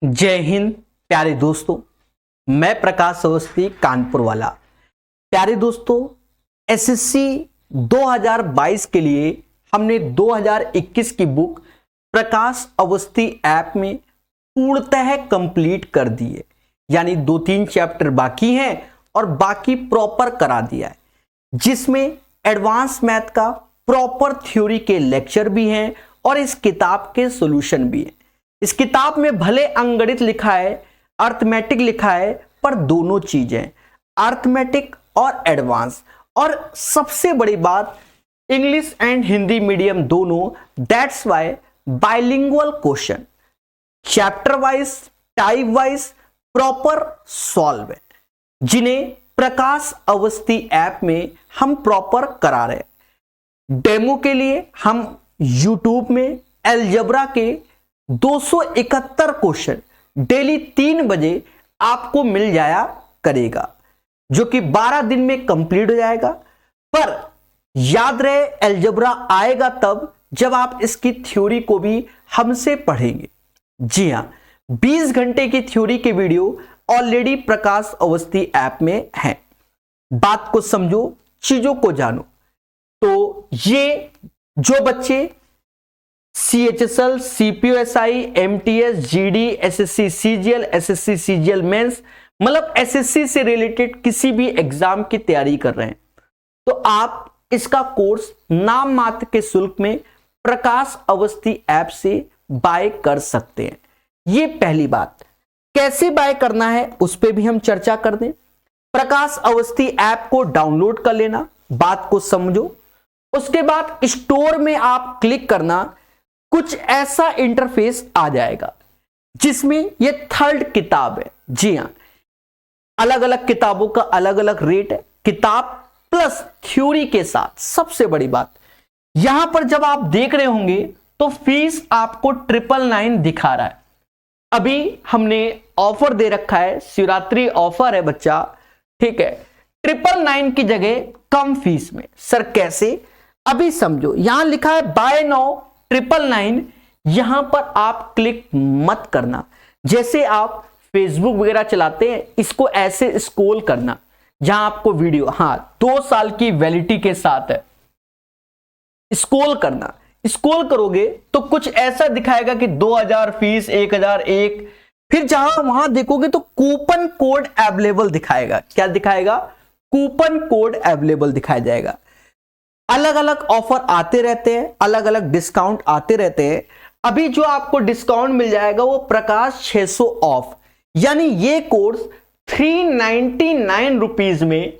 जय हिंद प्यारे दोस्तों। मैं प्रकाश अवस्थी कानपुर वाला। प्यारे दोस्तों, एसएससी 2022 के लिए हमने 2021 की बुक प्रकाश अवस्थी ऐप में पूर्णतः कंप्लीट कर दी है। यानी 2-3 चैप्टर बाकी हैं और बाकी प्रॉपर करा दिया है, जिसमें एडवांस मैथ का प्रॉपर थ्योरी के लेक्चर भी हैं और इस किताब के सॉल्यूशन भी हैं। इस किताब में भले अंगणित लिखा है, अर्थमेटिक लिखा है, पर दोनों चीजें अर्थमेटिक और एडवांस, और सबसे बड़ी बात इंग्लिश एंड हिंदी मीडियम दोनों। That's why bilingual question chapter wise, type wise proper solve है, जिन्हें प्रकाश अवस्थी ऐप में हम प्रॉपर करा रहे हैं। डेमो के लिए हम यूट्यूब में अलजेब्रा के 271 क्वेश्चन डेली 3 बजे आपको मिल जाया करेगा, जो कि 12 दिन में कंप्लीट हो जाएगा। पर याद रहे, अलजेब्रा आएगा तब जब आप इसकी थ्योरी को भी हमसे पढ़ेंगे। जी हां, 20 घंटे की थ्योरी के वीडियो ऑलरेडी प्रकाश अवस्थी ऐप में है। बात को समझो, चीजों को जानो। तो ये जो बच्चे CHSL, CPOSI, MTS, GD, SSC CGL, SSC CGL mains, मतलब SSC से रिलेटेड किसी भी एग्जाम की तैयारी कर रहे हैं, तो आप इसका कोर्स नाम मात्र के शुल्क में प्रकाश अवस्थी ऐप से बाय कर सकते हैं। ये पहली बात। कैसे बाय करना है उस पर भी हम चर्चा कर दें। प्रकाश अवस्थी ऐप को डाउनलोड कर लेना, बात को समझो। उसके बाद स्टोर में आप क्लिक करना, कुछ ऐसा इंटरफेस आ जाएगा जिसमें ये 3rd किताब है। जी हां, अलग अलग किताबों का अलग अलग रेट है, किताब प्लस थ्योरी के साथ। सबसे बड़ी बात, यहां पर जब आप देख रहे होंगे तो फीस आपको 999 दिखा रहा है। अभी हमने ऑफर दे रखा है, शिवरात्रि ऑफर है बच्चा, ठीक है। 999 की जगह कम फीस में। सर कैसे? अभी समझो। यहां लिखा है बाय नाउ 999, यहां पर आप क्लिक मत करना। जैसे आप फेसबुक वगैरह चलाते हैं, इसको ऐसे स्क्रॉल करना जहां आपको वीडियो 2 साल की वैलिडिटी के साथ है, स्क्रॉल करना। स्क्रॉल करोगे तो कुछ ऐसा दिखाएगा कि 2000 फीस, 1001। फिर जहां वहां देखोगे तो कूपन कोड अवेलेबल दिखाएगा। क्या दिखाएगा? कूपन कोड अवेलेबल दिखाया जाएगा। अलग अलग ऑफर आते रहते हैं, अलग अलग डिस्काउंट आते रहते हैं। अभी जो आपको डिस्काउंट मिल जाएगा वो प्रकाश 600 ऑफ, यानी ये कोर्स 399 रुपीज में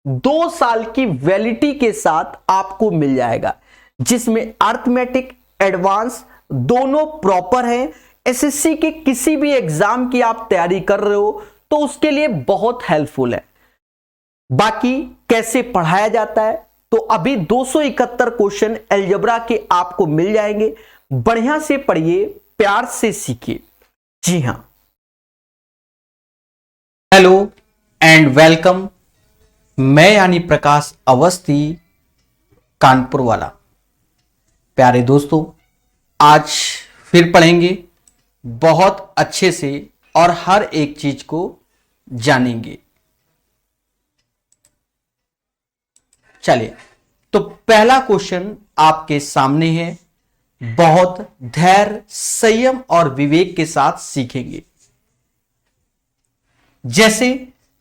2 साल की वैलिडिटी के साथ आपको मिल जाएगा, जिसमें अर्थमेटिक एडवांस दोनों प्रॉपर है। एसएससी के किसी भी एग्जाम की आप तैयारी कर रहे हो तो उसके लिए बहुत हेल्पफुल है। बाकी कैसे पढ़ाया जाता है, तो अभी 271 क्वेश्चन अलजेब्रा के आपको मिल जाएंगे। बढ़िया से पढ़िए, प्यार से सीखिए। जी हां, हेलो एंड वेलकम। मैं यानी प्रकाश अवस्थी कानपुर वाला। प्यारे दोस्तों, आज फिर पढ़ेंगे बहुत अच्छे से और हर एक चीज को जानेंगे। चलिए, तो पहला क्वेश्चन आपके सामने है। बहुत धैर्य, संयम और विवेक के साथ सीखेंगे। जैसे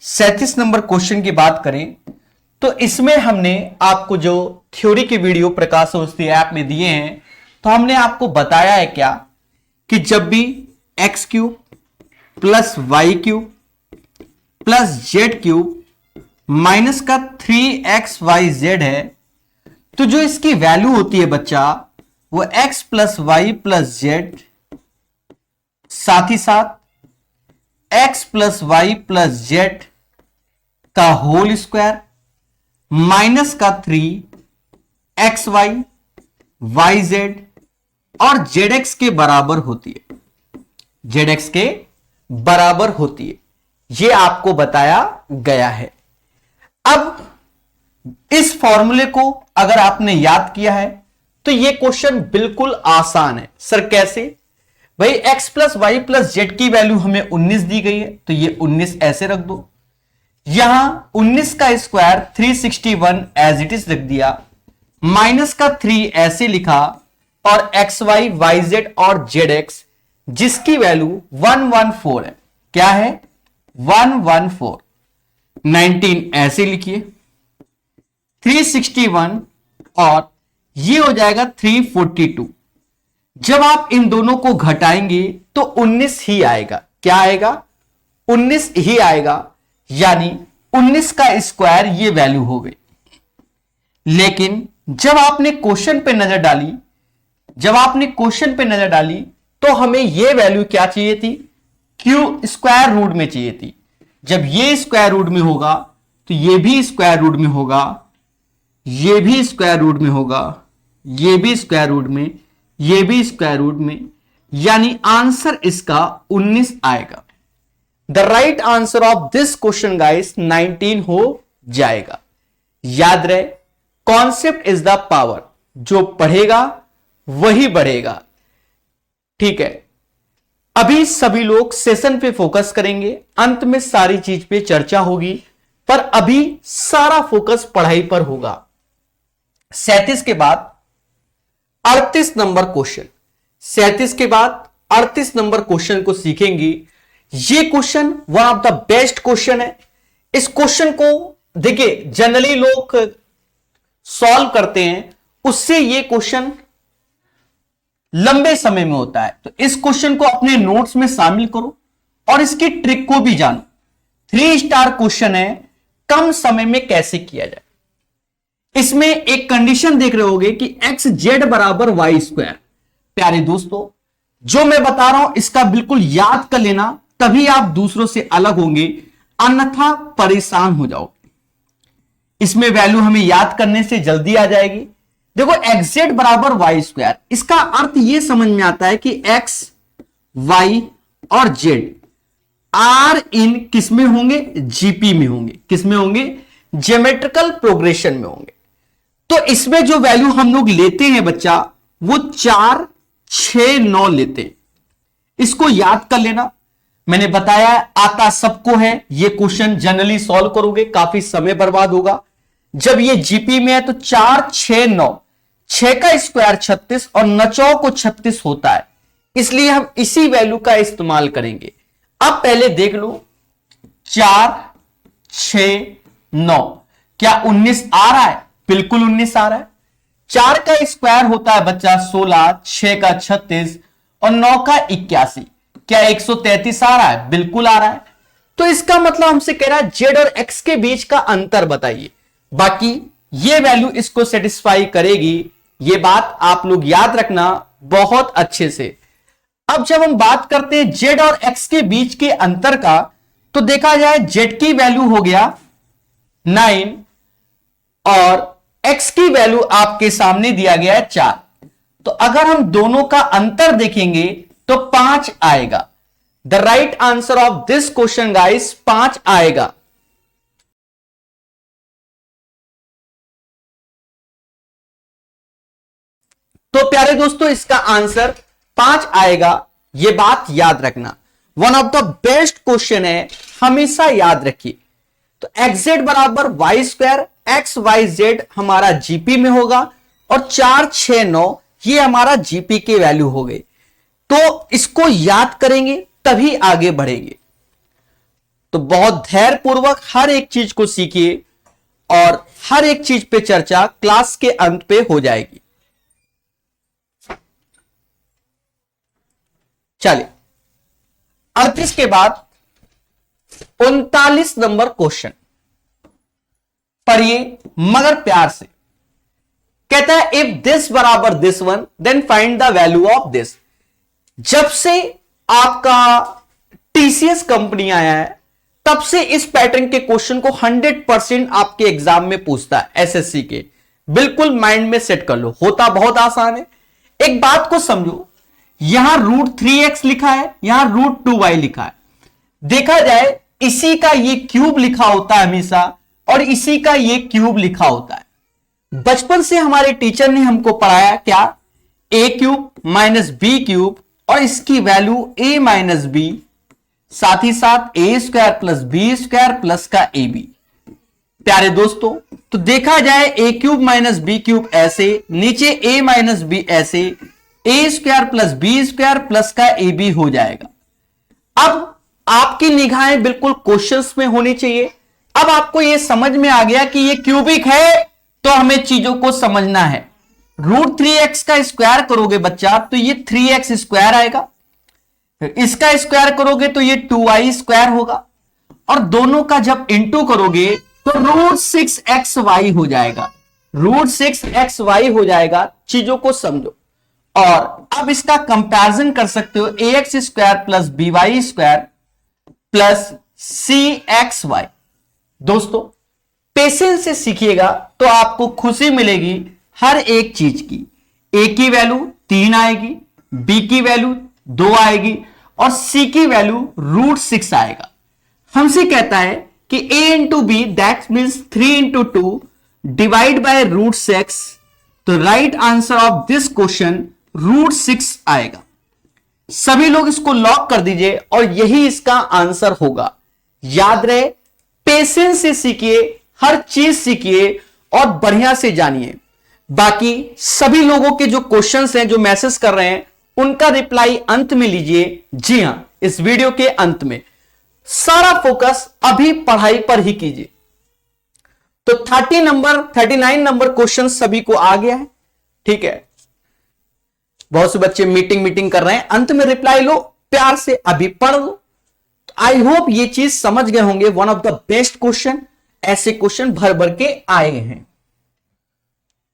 37 नंबर क्वेश्चन की बात करें तो इसमें हमने आपको जो थ्योरी की वीडियो प्रकाश अवस्थी ऐप में दिए हैं, तो हमने आपको बताया है क्या कि जब भी x cube plus y cube plus z cube minus का 3xyz है, तो जो इसकी वैल्यू होती है बच्चा, वो x plus y plus z, साथ ही साथ x plus y plus z का होल स्क्वायर माइनस का 3xy yz और zx के बराबर होती है। zx के बराबर होती है, यह आपको बताया गया है। अब इस फॉर्मूले को अगर आपने याद किया है तो यह क्वेश्चन बिल्कुल आसान है। सर कैसे? भाई x plus y plus z की वैल्यू हमें 19 दी गई है, तो ये 19 ऐसे रख दो। यहां 19 का स्क्वायर 361 एज इट इज रख दिया, माइनस का 3 ऐसे लिखा, और एक्स वाई वाई जेड और जेड एक्स जिसकी वैल्यू 114 है। क्या है? 114। 19 ऐसे लिखिए, 361 और ये हो जाएगा 342। जब आप इन दोनों को घटाएंगे तो 19 ही आएगा। क्या आएगा? 19 ही आएगा, यानी 19 का स्क्वायर ये वैल्यू हो गई। लेकिन जब आपने क्वेश्चन पे नजर डाली, तो हमें ये वैल्यू क्या चाहिए थी? क्यू स्क्वायर रूट में चाहिए थी। जब ये स्क्वायर रूट में होगा तो ये भी स्क्वायर रूट में होगा, ये भी स्क्वायर रूट में होगा, ये भी स्क्वायर रूट में, ये भी स्क्वायर रूट में, यानी आंसर इसका 19 आएगा। The right answer of this question guys 19 हो जाएगा। याद रहे, कॉन्सेप्ट इज द पावर, जो पढ़ेगा वही बढ़ेगा। ठीक है, अभी सभी लोग सेशन पे फोकस करेंगे, अंत में सारी चीज पे चर्चा होगी, पर अभी सारा फोकस पढ़ाई पर होगा। 37 के बाद 38 नंबर क्वेश्चन, 37 के बाद 38 नंबर क्वेश्चन को सीखेंगे। ये question one of the best question है। इस क्वेश्चन को देखिए जनरली लोग सॉल्व करते हैं, उससे ये क्वेश्चन लंबे समय में होता है। तो इस क्वेश्चन को अपने नोट्स में शामिल करो और इसकी ट्रिक को भी जानो। 3 स्टार क्वेश्चन है, कम समय में कैसे किया जाए। इसमें एक कंडीशन देख रहे होगे कि एक्स जेड बराबर वाई स्क्वायर। प्यारे दोस्तों, जो मैं बता रहा हूं इसका बिल्कुल याद कर लेना, तभी आप दूसरों से अलग होंगे, अन्यथा परेशान हो जाओगे। इसमें वैल्यू हमें याद करने से जल्दी आ जाएगी। देखो एक्स जेड बराबर वाई स्क्वायर, इसका अर्थ यह समझ में आता है कि एक्स वाई और जेड आर इन किस में होंगे? जीपी में होंगे। किस में होंगे? ज्योमेट्रिकल प्रोग्रेशन में होंगे। तो इसमें जो वैल्यू हम लोग लेते हैं बच्चा, वो 4, 6, 9 लेते हैं। इसको याद कर लेना। मैंने बताया आता सबको है, ये क्वेश्चन जनरली सॉल्व करोगे काफी समय बर्बाद होगा। जब ये जीपी में है तो 4, 6, 9, 6 का स्क्वायर 36 और 9 को 36 होता है, इसलिए हम इसी वैल्यू का इस्तेमाल करेंगे। अब पहले देख लो, 4, 6, 9, क्या 19 आ रहा है? बिल्कुल 19 आ रहा है। 4 का स्क्वायर होता है बच्चा 16, 6 का 36 और 9 का 81, क्या 133 आ रहा है? बिल्कुल आ रहा है। तो इसका मतलब हमसे कह रहा है जेड और एक्स के बीच का अंतर बताइए। बाकी ये वैल्यू इसको सेटिस्फाई करेगी, ये बात आप लोग याद रखना बहुत अच्छे से। अब जब हम बात करते हैं जेड और एक्स के बीच के अंतर का, तो देखा जाए जेड की वैल्यू हो गया 9 और एक्स की वैल्यू आपके सामने दिया गया है 4। तो अगर हम दोनों का अंतर देखेंगे तो 5 आएगा। The right answer of this question guys 5 आएगा। तो प्यारे दोस्तों, इसका आंसर 5 आएगा, यह बात याद रखना। One of the best question है, हमेशा याद रखिए। तो एक्स जेड बराबर y square, x y z हमारा जीपी में होगा और 4, 6, 9 ये हमारा जीपी की वैल्यू हो गई। तो इसको याद करेंगे तभी आगे बढ़ेंगे। तो बहुत धैर्य पूर्वक हर एक चीज को सीखिए और हर एक चीज पे चर्चा क्लास के अंत पे हो जाएगी। चलिए 38 के बाद 39 नंबर क्वेश्चन पढ़िए मगर प्यार से। कहता है इफ दिस बराबर this one then find the value of this. जब से आपका टीसीएस कंपनी आया है तब से इस पैटर्न के क्वेश्चन को 100% आपके एग्जाम में पूछता है, एसएससी के। बिल्कुल माइंड में सेट कर लो, होता बहुत आसान है। एक बात को समझो, यहां √3x लिखा है, यहां √2y लिखा है। देखा जाए इसी का ये क्यूब लिखा होता है हमेशा और इसी का ये क्यूब लिखा होता है। बचपन से हमारे टीचर ने हमको पढ़ाया क्या? a³ - b³ और इसकी वैल्यू a माइनस बी, साथ ही साथ a square plus b square plus का ए बी। प्यारे दोस्तों, तो देखा जाए a cube minus b cube ऐसे, नीचे ए माइनस बी ऐसे, a square plus b square plus का ए बी हो जाएगा। अब आपकी निगाहें बिल्कुल क्वेश्चंस में होनी चाहिए। अब आपको यह समझ में आ गया कि ये क्यूबिक है, तो हमें चीजों को समझना है। √3x का स्क्वायर करोगे बच्चा तो ये 3x स्क्वायर आएगा, इसका स्क्वायर करोगे तो ये 2y स्क्वायर होगा, और दोनों का जब इंटू करोगे तो √6xy हो जाएगा, √6xy हो जाएगा। चीजों को समझो। और अब इसका कंपैरिजन कर सकते हो, ax square plus by square plus cxy। दोस्तों, पेशेंस से सीखिएगा तो आपको खुशी मिलेगी हर एक चीज की। a की वैल्यू 3 आएगी, b की वैल्यू 2 आएगी, और c की वैल्यू √6 आएगा। हमसे कहता है कि a into b that means 3 into 2 divide by √6, तो right answer of this question √6 आएगा। सभी लोग इसको लॉक कर दीजिए और यही इसका आंसर होगा। याद रहे, पेशेंस से सीखिए, हर चीज सीखिए और बढ़िया से जानिए। बाकी सभी लोगों के जो क्वेश्चंस हैं, जो मैसेज कर रहे हैं, उनका रिप्लाई अंत में लीजिए। जी हां, इस वीडियो के अंत में सारा फोकस अभी पढ़ाई पर ही कीजिए। तो 39 नंबर क्वेश्चन सभी को आ गया है, ठीक है। बहुत से बच्चे मीटिंग कर रहे हैं, अंत में रिप्लाई लो, प्यार से अभी पढ़ लो। आई होप ये चीज समझ गए होंगे। One of the best question, ऐसे क्वेश्चन भर भर के आए हैं।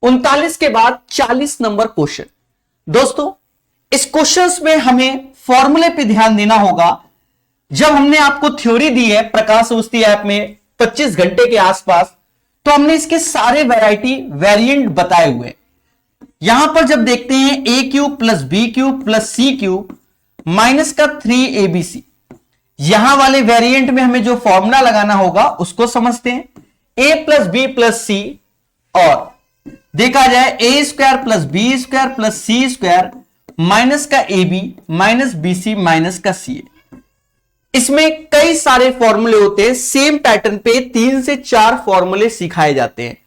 39 के बाद 40 नंबर क्वेश्चन। दोस्तों, इस क्वेश्चंस में हमें फॉर्मूले पे ध्यान देना होगा। जब हमने आपको थ्योरी दी है प्रकाश अवस्थी ऐप में 25 घंटे के आसपास, तो हमने इसके सारे वेरिएंट बताए हुए। यहां पर जब देखते हैं a cube plus b cube plus c cube minus का 3abc, यहां वाले वेरिएंट में हमें जो फॉर्मूला लगाना होगा उसको समझते हैं। a plus B plus c, और देखा जाए a square plus b square plus c square minus का ab माइनस bc माइनस का ca। इसमें कई सारे फॉर्मूले होते हैं। सेम पैटर्न पे 3 से 4 फॉर्मूले सिखाए जाते हैं।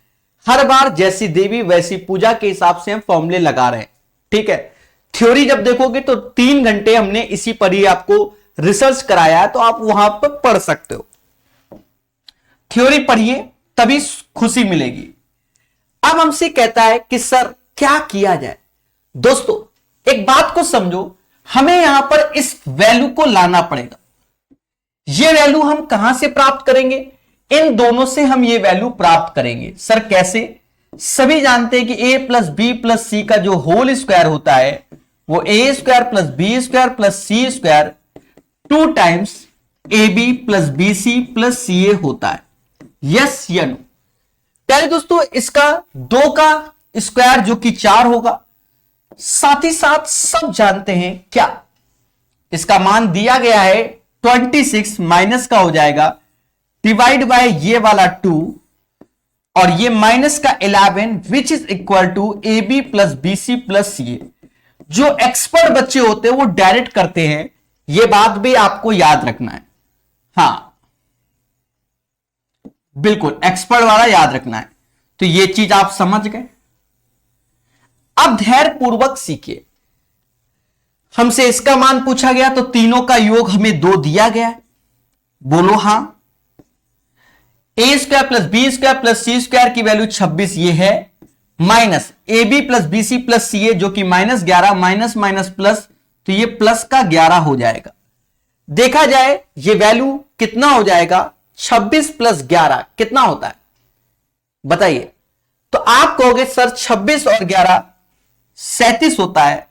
हर बार जैसी देवी वैसी पूजा के हिसाब से हम फॉर्मूले लगा रहे हैं, ठीक है। थ्योरी जब देखोगे तो 3 घंटे हमने इसी पर ही आपको रिसर्च कराया है, तो आप वहां पर पढ़ सकते हो। थ्योरी पढ़िए, तभी खुशी मिलेगी। अब हमसे कहता है कि सर क्या किया जाए। दोस्तों, एक बात को समझो, हमें यहां पर इस वैल्यू को लाना पड़ेगा। ये वैल्यू हम कहां से प्राप्त करेंगे? इन दोनों से हम ये वैल्यू प्राप्त करेंगे। सर कैसे? सभी जानते हैं कि a प्लस बी प्लस सी का जो होल स्क्वायर होता है वो a square plus b square plus c square 2 times ab plus b c plus c a होता है। यस या नो? पहले दोस्तों, इसका 2 का स्क्वायर जो कि 4 होगा। साथ ही साथ सब जानते हैं क्या, इसका मान दिया गया है 26 माइनस का हो जाएगा डिवाइड बाय ये वाला 2 और ये माइनस का 11 which is equal to a b plus b c plus c a. जो एक्सपर्ट बच्चे होते हैं वो डायरेक्ट करते हैं, ये बात भी आपको याद रखना है। हां, बिल्कुल एक्सपर्ट वाला याद रखना है। तो ये चीज आप समझ गए। अब धैर्य पूर्वक सीखिए। हमसे इसका मान पूछा गया तो तीनों का योग हमें 2 दिया गया है। बोलो हां। A square plus b square plus c square की वैल्यू 26 ये है, minus a b plus b c plus c a जो कि माइनस 11 माइनस माइनस प्लस, तो ये प्लस का 11 हो जाएगा। देखा जाए ये वैल्यू कितना हो जाएगा? 26 प्लस 11 कितना होता है बताइए? तो आप कहोगे सर 26 और 11 37 होता है,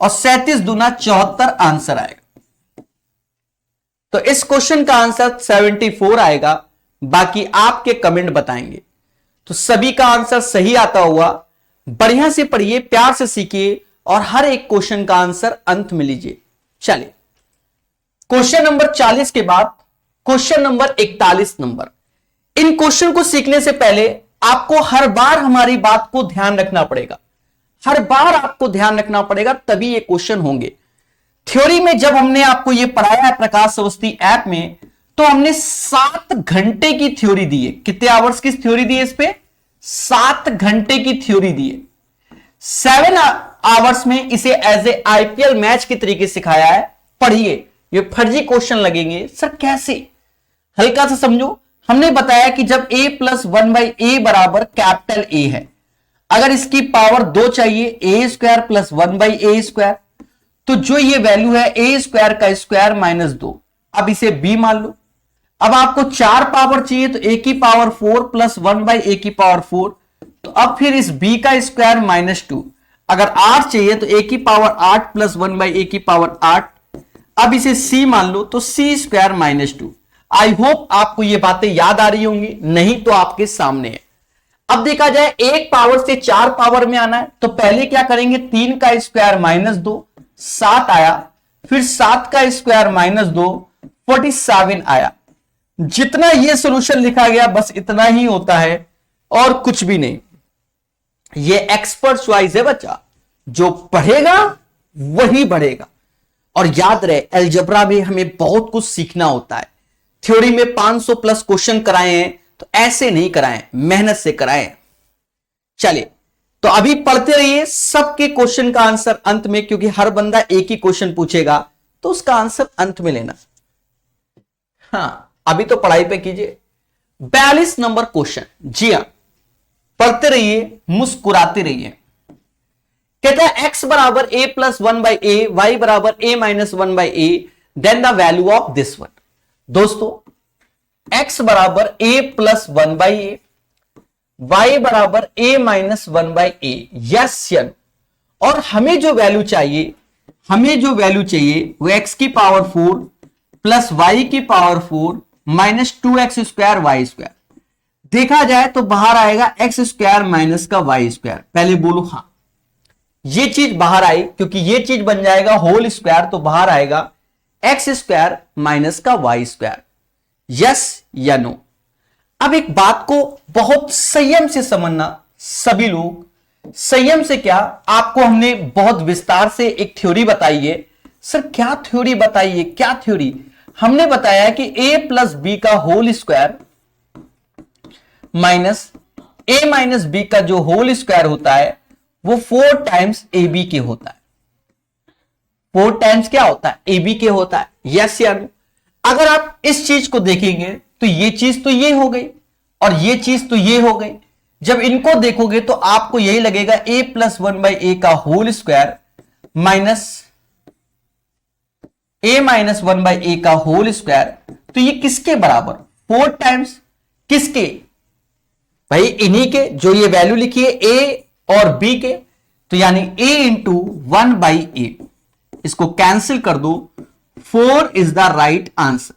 और 37 दूना 74 आंसर आएगा। तो इस क्वेश्चन का आंसर 74 आएगा। बाकी आपके कमेंट बताएंगे। तो सभी का आंसर सही आता हुआ। बढ़िया से पढ़िए, प्यार से सीखिए और हर एक क्वेश्चन का आंसर अंत में लीजिए। चलिए, क्वेश्चन नंबर 40 के बाद क्वेश्चन नंबर 41 नंबर। इन क्वेश्चन को सीखने से पहले आपको हर बार हमारी बात को ध्यान रखना पड़ेगा। हर बार आपको ध्यान रखना पड़ेगा, तभी ये क्वेश्चन होंगे। थ्योरी में जब हमने आपको ये पढ़ाया है प्रकाश अवस्थी ऐप में, तो हमने 7 घंटे की थ्योरी दी है। कितने आवर्स की थ्योरी दी है इस पे? 7 घंटे की थ्योरी दी है। 7 आवर्स में इसे एज ए आईपीएल मैच की तरीके से सिखाया है। पढ़िए, ये फर्जी क्वेश्चन लगेंगे सर कैसे, हल्का सा समझो। हमने बताया कि जब a प्लस 1/a बराबर कैपिटल A है, अगर इसकी पावर 2 चाहिए, a square plus 1/a square, तो जो ये वैल्यू है a स्क्वायर का स्क्वायर माइनस 2, अब इसे b मान लो। अब आपको 4 पावर चाहिए, तो a की पावर 4 प्लस 1/a की पावर 4, तो अब फिर इस b का स्क्वायर माइनस 2। अगर 8 चाहिए तो a की पावर 8 प्लस 1/a की पावर 8, अब इसे c मान लो, तो c square minus 2। I hope आपको ये बातें याद आ रही होंगी, नहीं तो आपके सामने है। अब देखा जाए एक पावर से 4 पावर में आना है, तो पहले क्या करेंगे, 3 का स्क्वायर माइनस 2, 7 आया, फिर 7 का स्क्वायर माइनस 2, 47 आया। जितना ये सॉल्यूशन लिखा गया बस इतना ही होता है और कुछ भी नहीं। ये एक्सपर्ट चॉइस है बच्चा, जो पढ़ेगा वही बढ़ेगा। और याद रहे, अलजेब्रा में हमें बहुत कुछ सीखना होता है। थ्योरी में 500 प्लस क्वेश्चन कराए हैं, तो ऐसे नहीं कराएं, मेहनत से कराएं। चलिए, तो अभी पढ़ते रहिए सबके क्वेश्चन का आंसर अंत में, क्योंकि हर बंदा एक ही क्वेश्चन पूछेगा, तो उसका आंसर अंत में लेना। हां, अभी तो पढ़ाई पे कीजिए। 42 नंबर क्वेश्चन, जी हां, पढ़ते रहिए, मुस्कुराते रहिए। कहता है x बराबर a प्लस 1/a, y बराबर a minus 1/a, then the value of this one. दोस्तों, x बराबर a प्लस 1/a, y बराबर a माइनस 1/a, यस या नो। और हमें जो वैल्यू चाहिए, वो x की पावर 4 प्लस y की power 4 minus 2x square y square. देखा जाए तो बाहर आएगा x स्क्वायर माइनस का y स्क्वायर। पहले बोलो हां, ये चीज बाहर आई, क्योंकि ये चीज बन जाएगा होल स्क्वायर, तो बाहर आएगा एक्स स्क्वायर माइनस का वाई स्क्वायर। यस या नो। अब एक बात को बहुत संयम से समझना, सभी लोग संयम से। क्या आपको हमने बहुत विस्तार से एक थ्योरी बताई है। सर क्या थ्योरी बताई है, क्या थ्योरी? हमने बताया कि a प्लस बी का whole square minus a minus b का जो होल स्क्वायर होता है वो 4 टाइम्स ए बी के होता है। 4 टाइम्स क्या होता है, ए बी के होता है। यस या नो? अगर आप इस चीज को देखेंगे तो ये चीज तो ये हो गई और ये चीज तो ये हो गई। जब इनको देखोगे तो आपको यही लगेगा a प्लस 1/a का whole square minus a minus 1/a का होल स्क्वायर, तो ये किसके बराबर? 4 टाइम्स किसके भाई? इन्हीं के, जो ये वैल्यू लिखी है a और b के, तो यानी a इंटू 1/a। इसको कैंसिल कर दो, 4 is the right answer.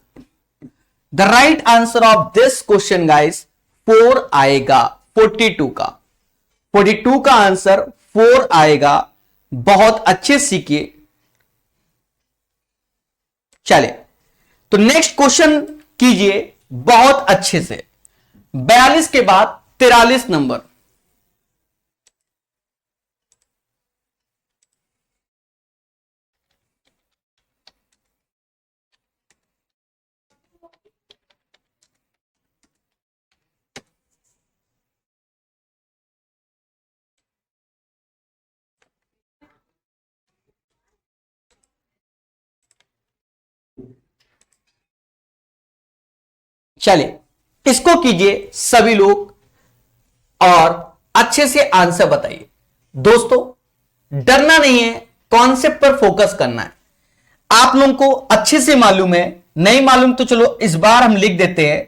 The right answer of this question guys 4 आएगा। 42 का आंसर 4 आएगा। बहुत अच्छे सीखिए। चले, तो नेक्स्ट क्वेश्चन कीजिए बहुत अच्छे से। 42 के बाद 43 नंबर। चलिए, इसको कीजिए सभी लोग और अच्छे से आंसर बताइए। दोस्तों, डरना नहीं है, कॉन्सेप्ट पर फोकस करना है। आप लोगों को अच्छे से मालूम है, नहीं मालूम तो चलो इस बार हम लिख देते हैं।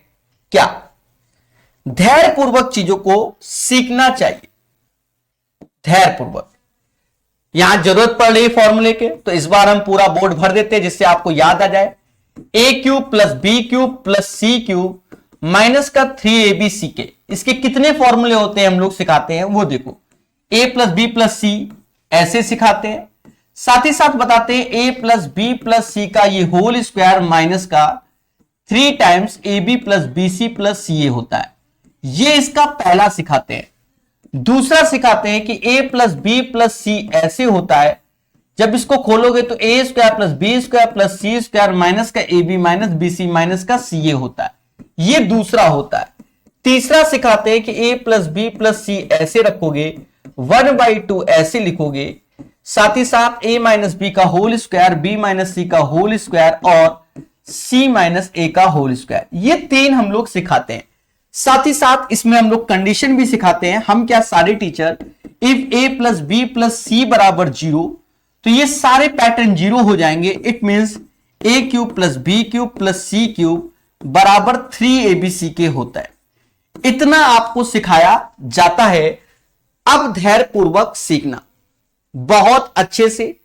क्या धैर्य पूर्वक चीजों को सीखना चाहिए, धैर्य पूर्वक। यहां जरूरत पड़ रही फॉर्मूले के, तो इस बार हम पूरा बोर्ड भर देते हैं जिससे आपको याद आ जाए। a cube plus b cube plus c cube minus का 3abc के, इसके कितने फॉर्मूले होते हैं हम लोग सिखाते हैं, वो देखो। a plus B plus c ऐसे सिखाते हैं, साथ ही साथ बताते हैं a प्लस बी प्लस सी का ये होल स्क्वायर माइनस का 3 times a b plus b c plus c a होता है। ये इसका पहला सिखाते हैं। दूसरा सिखाते हैं कि a plus B plus c ऐसे होता है, जब इसको खोलोगे तो a square plus b square plus c square minus का a b minus b c minus का सी ए होता है। ये दूसरा होता है। तीसरा सिखाते हैं कि ए प्लस बी प्लस सी ऐसे रखोगे, 1/2 ऐसे लिखोगे, साथ ही साथ a माइनस बी का होल स्क्वायर, बी माइनस सी का होल स्क्वायर और c माइनस ए का होल स्क्वायर। ये तीन हम लोग सिखाते हैं। साथ ही साथ इसमें हम लोग कंडीशन भी सिखाते हैं। हम क्या सारे teacher, if a plus B plus c बराबर 0, तो ये सारे पैटर्न 0 हो जाएंगे। It means a cube plus b cube plus c cube बराबर 3abc के होता है। इतना आपको सिखाया जाता है। अब धैर्य पूर्वक सीखना बहुत अच्छे से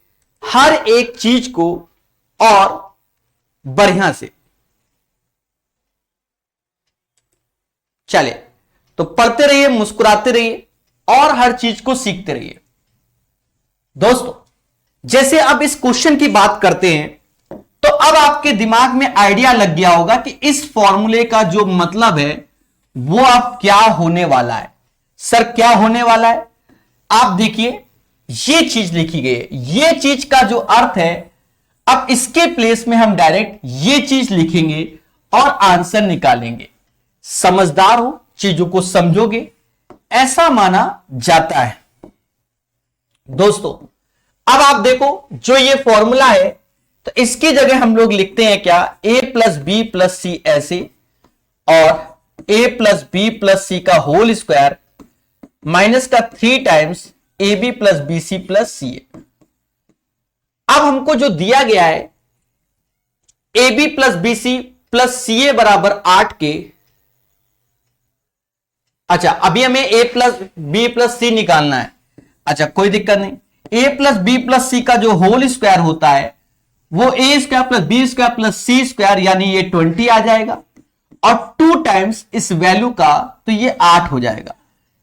हर एक चीज को और बढ़िया से। चले तो पढ़ते रहिए, मुस्कुराते रहिए और हर चीज को सीखते रहिए। दोस्तों जैसे अब इस क्वेश्चन की बात करते हैं तो अब आपके दिमाग में आइडिया लग गया होगा कि इस फॉर्मूले का जो मतलब है वो अब क्या होने वाला है। सर क्या होने वाला है? आप देखिए ये चीज लिखी गई है। ये चीज का जो अर्थ है, अब इसके प्लेस में हम डायरेक्ट ये चीज लिखेंगे और आंसर निकालेंगे। समझदार हो, चीजों को समझोगे, ऐसा माना जाता है। दोस्तों अब आप देखो जो ये फॉर्मूला है तो इसकी जगह हम लोग लिखते हैं क्या, a plus B plus c ऐसे और a प्लस बी प्लस सी का होल स्क्वायर माइनस का 3 times a b plus b c plus c a. अब हमको जो दिया गया है a b plus b c plus c a बराबर 8 के, अच्छा अभी हमें a plus B plus c निकालना है। अच्छा कोई दिक्कत नहीं, ए प्लस बी प्लस सी का जो होल स्क्वायर होता है वो a square plus b square plus c square यानी ये 20 आ जाएगा और 2 टाइम्स इस वैल्यू का तो ये 8 हो जाएगा।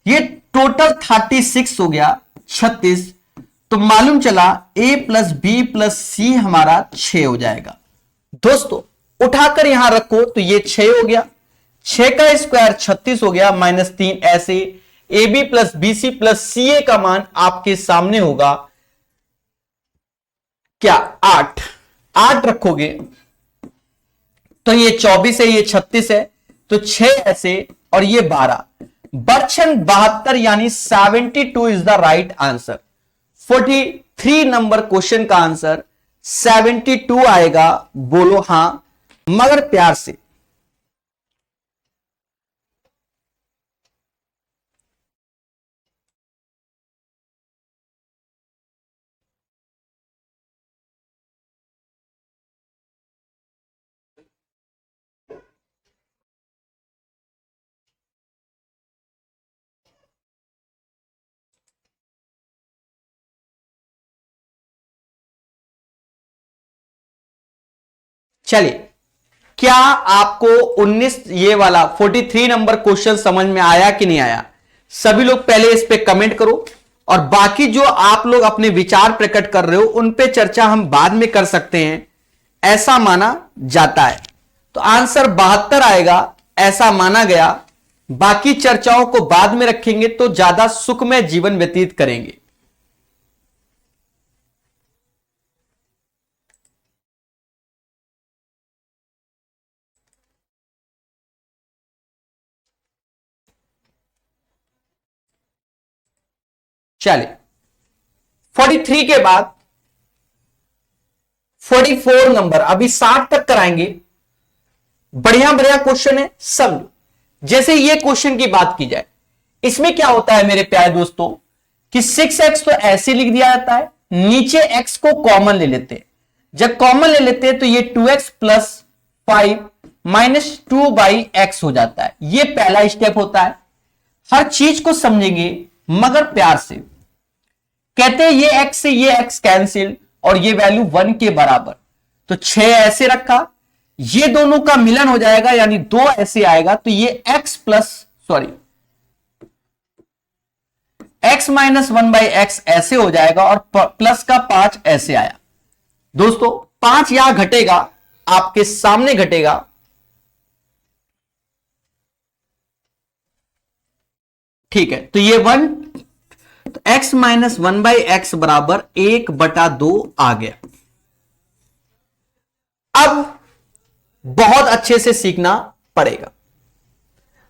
ये टोटल 36 हो गया, 36। तो मालूम चला a प्लस बी प्लस सी हमारा 6 हो जाएगा। दोस्तों उठाकर यहां रखो तो ये 6 हो गया, 6 का स्क्वायर 36 हो गया माइनस 3 ऐसे a b plus b c plus c a का मान आपके सामने होगा क्या, 8 रखोगे तो ये 24 है, ये 36 है, तो 6 ऐसे और ये 12, बर्छन 72 यानी 72 is the right answer. 43 number question का आंसर 72 आएगा। बोलो हां मगर प्यार से। चलिए क्या आपको 19 ये वाला 43 नंबर क्वेश्चन समझ में आया कि नहीं आया? सभी लोग पहले इस पे कमेंट करो और बाकी जो आप लोग अपने विचार प्रकट कर रहे हो उन पे चर्चा हम बाद में कर सकते हैं, ऐसा माना जाता है। तो आंसर 72 आएगा ऐसा माना गया। बाकी चर्चाओं को बाद में रखेंगे तो ज्यादा सुखमय जीवन व्यतीत करेंगे। चलिए 43 के बाद 44 नंबर, अभी 60 तक कराएंगे। बढ़िया बढ़िया क्वेश्चन है सब। जैसे ये क्वेश्चन की बात की जाए, इसमें क्या होता है मेरे प्यारे दोस्तों कि 6x तो ऐसे लिख दिया जाता है, नीचे x को कॉमन ले लेते हैं। जब कॉमन ले लेते हैं तो ये 2x प्लस 5 माइनस 2/x हो जाता है। ये पहला स्टेप होता है। हर चीज को समझेंगे मगर प्यार से। कहते हैं ये x से ये x कैंसिल और ये वैल्यू 1 के बराबर, तो 6 ऐसे रखा, ये दोनों का मिलन हो जाएगा यानी 2 ऐसे आएगा, तो ये x माइनस 1/x ऐसे हो जाएगा और प्लस का 5 ऐसे आया। दोस्तों 5 यहां घटेगा, आपके सामने घटेगा। ठीक है, तो ये 1, तो x माइनस 1/x बराबर 1/2 आ गया। अब बहुत अच्छे से सीखना पड़ेगा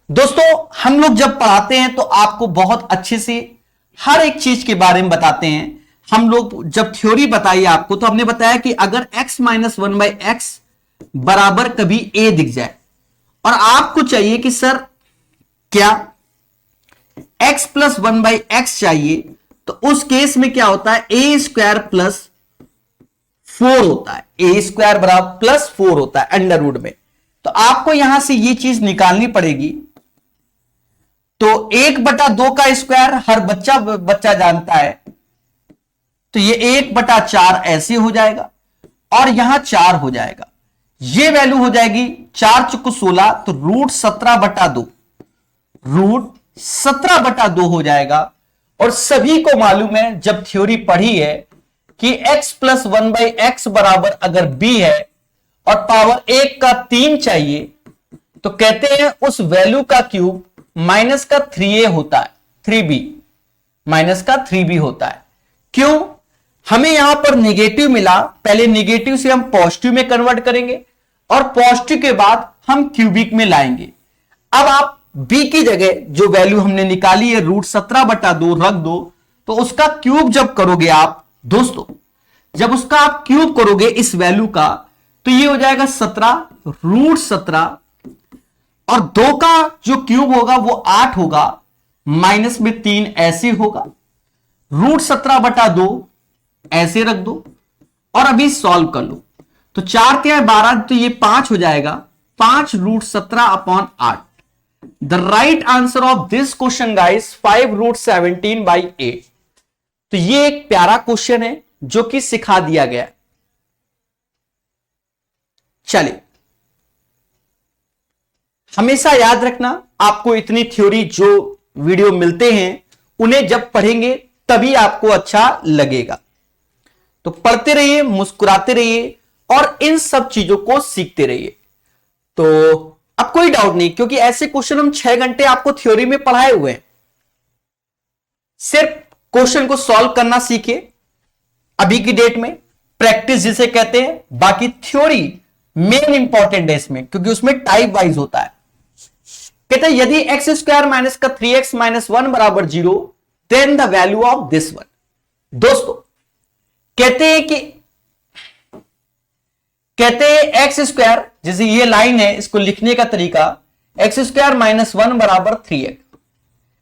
दोस्तों। हम लोग जब पढ़ाते हैं तो आपको बहुत अच्छे से हर एक चीज के बारे में बताते हैं। हम लोग जब थ्योरी बताई आपको तो हमने बताया कि अगर x माइनस 1/x बराबर कभी a दिख जाए और आपको चाहिए कि सर क्या x प्लस 1/x चाहिए, तो उस केस में क्या होता है, a स्क्वायर प्लस 4 होता है। a स्क्वायर बराबर प्लस 4 होता है अंडर रूट में। तो आपको यहां से ये चीज निकालनी पड़ेगी। तो 1/2 का स्क्वायर हर बच्चा जानता है, तो ये 1/4 ऐसे हो जाएगा और यहां 4 हो जाएगा। ये वैल्यू हो जाएगी 4 चुक 16, तो √17/2 √17/2 हो जाएगा। और सभी को मालूम है जब थ्योरी पढ़ी है कि x प्लस 1/x बराबर अगर b है और पावर 1 का 3 चाहिए, तो कहते हैं उस वैल्यू का क्यूब माइनस का 3a होता है, 3b माइनस का 3b होता है। क्यों? हमें यहां पर निगेटिव मिला, पहले निगेटिव से हम पॉजिटिव में कन्वर्ट करेंगे और पॉजिटिव के बाद हम क्यूबिक में लाएंगे। अब आप b की जगह जो वैल्यू हमने निकाली है √17/2 रख दो, तो उसका क्यूब जब करोगे आप दोस्तों, जब उसका आप क्यूब करोगे इस वैल्यू का, तो ये हो जाएगा 17 √17 और 2 का जो क्यूब होगा वो 8 होगा, माइनस में 3 ऐसे होगा, √17/2 ऐसे रख दो और अभी सॉल्व कर लो। तो 4 × 12, तो ये 5 हो जाएगा, 5 √17/8। The right answer of this question guys 5 √17/8। तो ये एक प्यारा क्वेश्चन है जो कि सिखा दिया गया। चलिए, हमेशा याद रखना, आपको इतनी थ्योरी जो वीडियो मिलते हैं उन्हें जब पढ़ेंगे तभी आपको अच्छा लगेगा। तो पढ़ते रहिए, मुस्कुराते रहिए और इन सब चीजों को सीखते रहिए। तो अब कोई डाउट नहीं, क्योंकि ऐसे क्वेश्चन हम 6 घंटे आपको थ्योरी में पढ़ाए हुए हैं। सिर्फ क्वेश्चन को सॉल्व करना सीखिए अभी की डेट में, प्रैक्टिस जिसे कहते हैं। बाकी थ्योरी मेन इंपॉर्टेंट है इसमें, क्योंकि उसमें टाइप वाइज होता है। कहते हैं यदि x² माइनस का 3x माइनस 1 बराबर 0, then the value of this one. दोस्तों कहते हैं x², जैसे ये लाइन है, इसको लिखने का तरीका x² माइनस 1 बराबर 3x,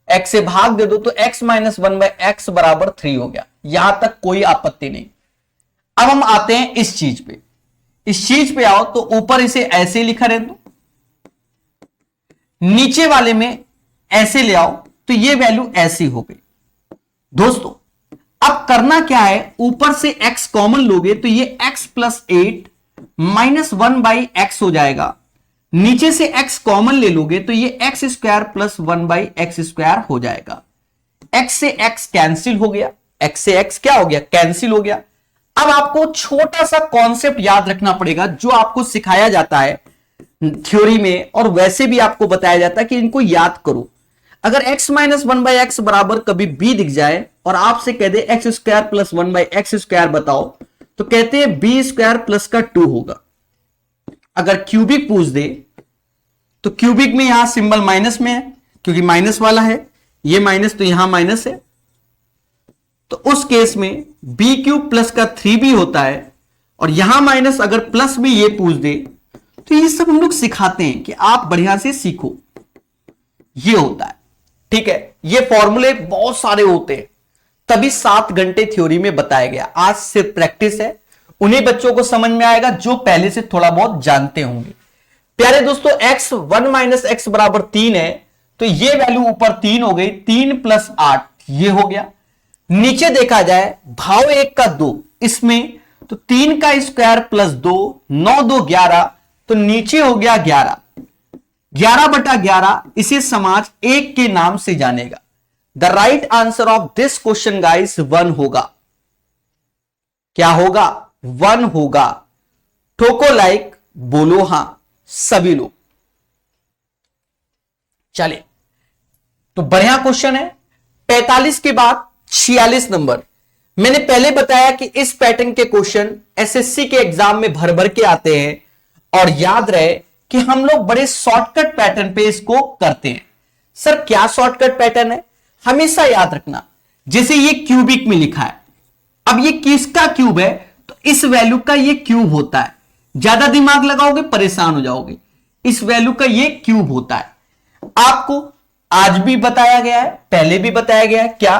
x से भाग दे दो तो x माइनस 1/x बराबर 3 हो गया। यहां तक कोई आपत्ति नहीं। अब हम आते हैं इस चीज पे। इस चीज पे आओ तो ऊपर इसे ऐसे लिखा रह दो, नीचे वाले में ऐसे ले आओ, तो ये वैल्यू ऐसी हो गई। दोस्तों अब करना क्या है, ऊपर से x कॉमन लोगे तो ये x प्लस 8 माइनस 1/x हो जाएगा। नीचे से x कॉमन ले लोगे तो ये x² प्लस 1/x² हो जाएगा। x से x कैंसिल हो गया, x से x क्या हो गया, कैंसिल हो गया। अब आपको छोटा सा कॉन्सेप्ट याद रखना पड़ेगा जो आपको सिखाया जाता है थ्योरी में, और वैसे भी आपको बताया जाता है कि इनको याद करो। अगर x माइनस 1/x बराबर कभी b दिख जाए और आपसे कह दे x² प्लस 1/x² बताओ, तो कहते हैं b² प्लस का 2 होगा। अगर क्यूबिक पूछ दे तो क्यूबिक में यहां सिंबल माइनस में है, क्योंकि माइनस वाला है, ये माइनस तो यहां माइनस है, तो उस केस में b³ प्लस का 3b होता है। और यहां माइनस अगर प्लस में ये पूछ दे, तो ये सब हम लोग सिखाते हैं कि आप बढ़िया से सीखो। ये होता है, ठीक है। ये फॉर्मूले बहुत सारे होते हैं, तभी 7 घंटे थ्योरी में बताया गया। आज सिर्फ प्रैक्टिस है, उन्हीं बच्चों को समझ में आएगा जो पहले से थोड़ा बहुत जानते होंगे। प्यारे दोस्तों, x 1 माइनस x बराबर 3 है, तो ये वैल्यू ऊपर 3 हो गई, 3 प्लस 8 ये हो गया। नीचे देखा जाए भाव 1 का 2, इसमें तो 3 का स्क्वायर प्लस 2, 9 2 11, तो नीचे हो गया 11, 11/11 इसे समाज 1 के नाम से जानेगा। The right answer of this question guys 1 होगा। क्या होगा, 1 होगा। ठोको लाइक, बोलो हां सभी लोग। चले, तो बढ़िया क्वेश्चन है। 45 के बाद 46 नंबर। मैंने पहले बताया कि इस पैटर्न के क्वेश्चन एसएससी के एग्जाम में भर भर के आते हैं और याद रहे कि हम लोग बड़े शॉर्टकट पैटर्न पे इसको करते हैं। सर क्या शॉर्टकट पैटर्न है, हमेशा याद रखना, जैसे ये क्यूबिक में लिखा है, अब ये किसका क्यूब है, तो इस वैल्यू का ये क्यूब होता है। ज्यादा दिमाग लगाओगे परेशान हो जाओगे, इस वैल्यू का ये क्यूब होता है। आपको आज भी बताया गया है, पहले भी बताया गया है क्या,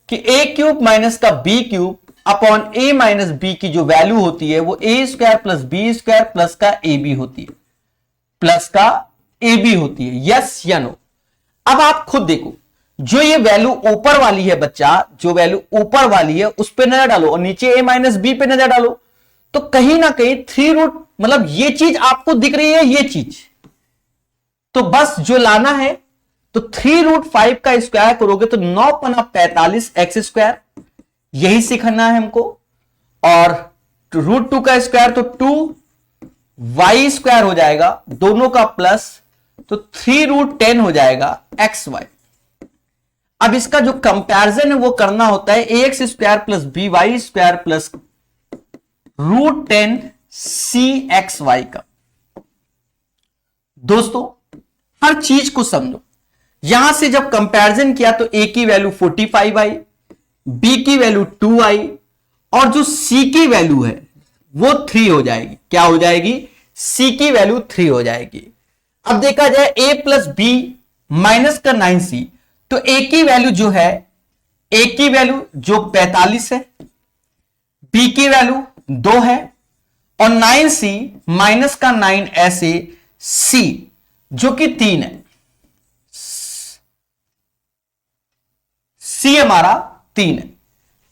कि ए क्यूब माइनस का b cube upon a minus b की जो वैल्यू होती है वो a square plus b square plus का ए बी होती है, प्लस का ए बी होती है। यस या नो? अब आप खुद देखो, जो ये वैल्यू ऊपर वाली है बच्चा, जो वैल्यू ऊपर वाली है उस पे नजर डालो और नीचे ए माइनस बी पे नजर डालो, तो कहीं ना कहीं 3 रूट मतलब ये चीज आपको दिख रही है, ये चीज तो बस जो लाना है तो 3√5 का स्क्वायर करोगे तो 9×45 एक्स स्क्वायर, यही सीखना है हमको। और √2 का स्क्वायर तो 2y स्क्वायर हो जाएगा, दोनों का प्लस तो 3√10 हो जाएगा xy। अब इसका जो कंपैरिजन है वो करना होता है ax square plus by square plus √10 cxy का। दोस्तों हर चीज को समझो, यहां से जब कंपैरिजन किया तो a की वैल्यू 45 आई, b की वैल्यू 2 आई और जो c की वैल्यू है वो 3 हो जाएगी। क्या हो जाएगी? c की वैल्यू 3 हो जाएगी। अब देखा जाए a प्लस बी माइनस का 9c, तो a की वैल्यू जो है, a की वैल्यू जो 45 है, b की वैल्यू 2 है और 9c माइनस का 9 ऐसे c जो कि 3 है, c हमारा 3 है।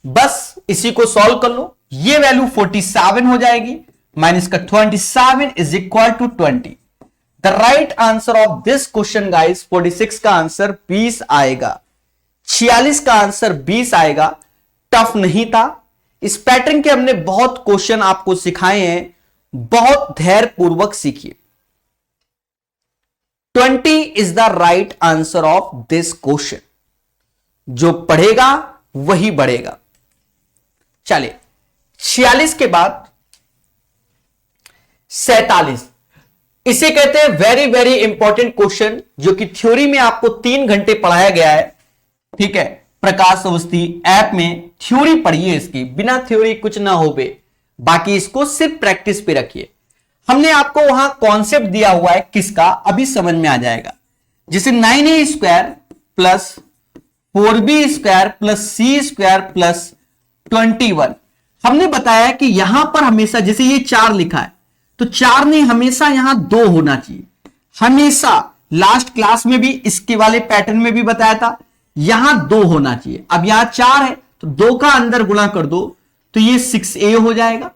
बस इसी को सॉल्व कर लो, ये वैल्यू 47 हो जाएगी, माइनस का 27 is equal to 20। The right answer of this question guys 46 का आंसर 20 आएगा, 46 का आंसर 20 आएगा। टफ नहीं था, इस पैटर्न के हमने बहुत क्वेश्चन आपको सिखाए हैं, बहुत धैर्य पूर्वक सीखिए। 20 is the right answer of this question. जो पढ़ेगा वही बढ़ेगा। चलिए 46 के बाद 47, इसे कहते हैं वेरी वेरी इंपॉर्टेंट क्वेश्चन, जो कि थ्योरी में आपको 3 घंटे पढ़ाया गया है। ठीक है, प्रकाश अवस्थी ऐप में थ्योरी पढ़िए, इसकी बिना थ्योरी कुछ ना हो बे, बाकी इसको सिर्फ प्रैक्टिस पे रखिए। हमने आपको वहां कॉन्सेप्ट दिया हुआ है किसका, अभी समझ में आ जाएगा। जैसे 9a square plus 4b square plus c square plus 21, हमने बताया कि यहां पर हमेशा, जैसे ये 4 लिखा है तो 4 नहीं, हमेशा यहां 2 होना चाहिए, हमेशा। लास्ट क्लास में भी इसके वाले पैटर्न में भी बताया था, यहां 2 होना चाहिए। अब यहां 4 है तो 2 का अंदर गुणा कर दो तो ये 6a हो जाएगा,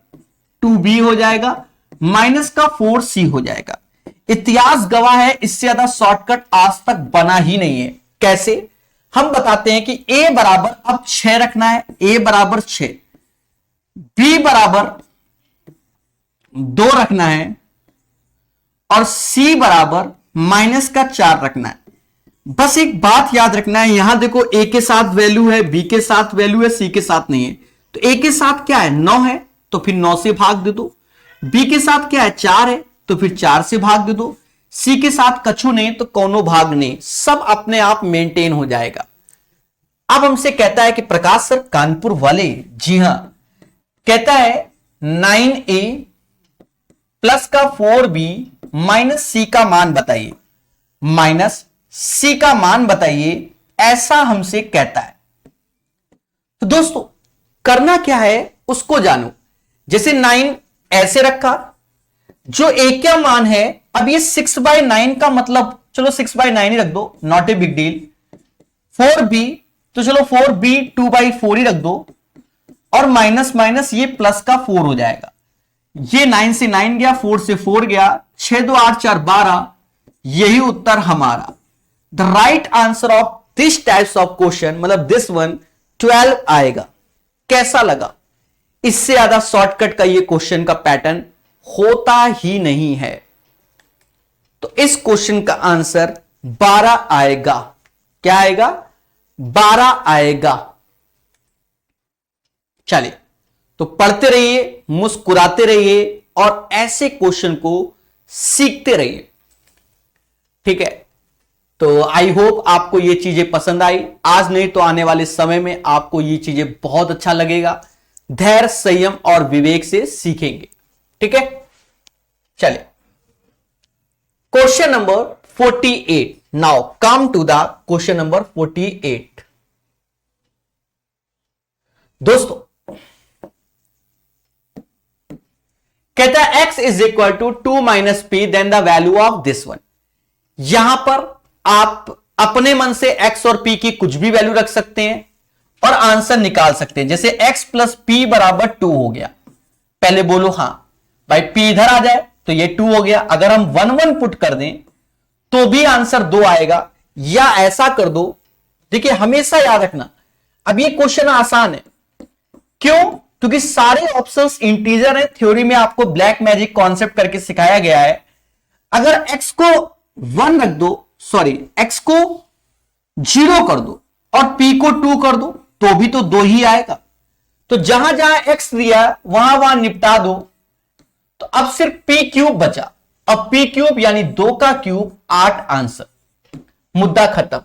2b हो जाएगा, माइनस का 4c हो जाएगा। इतिहास गवाह है, इससे ज्यादा शॉर्टकट आज तक बना ही नहीं है। कैसे? हम बताते हैं कि a बराबर अब 6 रखना है, a बराबर 6, b बराबर 2 रखना है और c बराबर माइनस का 4 रखना है। बस एक बात याद रखना है, यहां देखो a के साथ वैल्यू है, b के साथ वैल्यू है, c के साथ नहीं है। तो a के साथ क्या है? 9 है, तो फिर 9 से भाग दे दो। b के साथ क्या है? 4 है, तो फिर 4 से भाग दे दो। c के साथ कछु नहीं तो कोनो भाग नहीं, सब अपने आप मेंटेन हो जाएगा। अब हमसे कहता है कि प्रकाश सर कानपुर वाले, जी हां, कहता है 9a प्लस का 4b माइनस c का मान बताइए, माइनस c का मान बताइए, ऐसा हमसे कहता है। तो दोस्तों करना क्या है उसको जानो। जैसे 9 ऐसे रखा, जो a का मान है, अब ये 6/9 का मतलब, चलो 6/9 ही रख दो, not a big deal. 4b, तो चलो 4b 2/4 ही रख दो, और माइनस माइनस ये प्लस का 4 हो जाएगा। ये 9 से 9 गया, 4 से 4 गया, 6 2 8 4 12, यही उत्तर हमारा। The right answer of this types of question, मतलब दिस वन, 12 आएगा। कैसा लगा? इससे ज्यादा शॉर्टकट का ये क्वेश्चन का पैटर्न होता ही नहीं है। तो इस क्वेश्चन का आंसर 12 आएगा। क्या आएगा? 12 आएगा। चलिए, तो पढ़ते रहिए, मुस्कुराते रहिए और ऐसे क्वेश्चन को सीखते रहिए। ठीक है, तो आई होप आपको ये चीजें पसंद आई। आज नहीं तो आने वाले समय में आपको ये चीजें बहुत अच्छा लगेगा। धैर्य, संयम और विवेक से सीखेंगे। ठीक है, चलिए question number 48। Now come to the question number 48। दोस्तों कहता है x is equal to 2 minus p then the value of this one. यहां पर आप अपने मन से x और p की कुछ भी वैल्यू रख सकते हैं और आंसर निकाल सकते हैं। जैसे x प्लस पी बराबर 2 हो गया। पहले बोलो हां भाई, p इधर आ जाए तो ये 2 हो गया। अगर हम 1 1 पुट कर दें तो भी आंसर 2 आएगा, या ऐसा कर दो। देखिए हमेशा याद रखना, अब ये क्वेश्चन आसान है। क्यों? क्योंकि सारे ऑप्शंस इंटीजर हैं। थ्योरी में आपको ब्लैक मैजिक कॉन्सेप्ट करके सिखाया गया है। अगर x को 1 रख दो, सॉरी x को 0 कर दो और p को 2 कर दो तो भी तो 2 ही आएगा। तो जहां जहां x दिया वहां वहां निपटा दो। तो अब सिर्फ p क्यूब बचा। अब p क्यूब यानी 2 का क्यूब 8 आंसर, मुद्दा खत्म।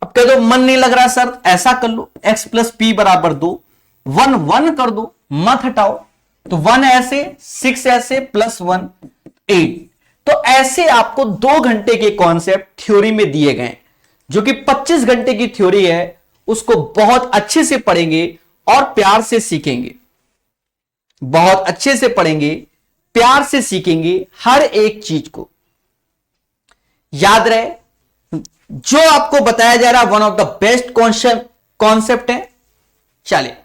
अब कह दो मन नहीं लग रहा सर, ऐसा कर लो x प्लस पी बराबर 2, 1 1 कर दो, मत हटाओ। तो 1 ऐसे, 6 ऐसे, प्लस 1 8। तो ऐसे आपको 2 घंटे के कॉन्सेप्ट थ्योरी में दिए गए, जो कि 25 घंटे की थ्योरी है। उसको बहुत अच्छे से पढ़ेंगे और प्यार से सीखेंगे। बहुत अच्छे से पढ़ेंगे, प्यार से सीखेंगे हर एक चीज को। याद रहे, जो आपको बताया जा रहा है one of the best concept है। चलिए,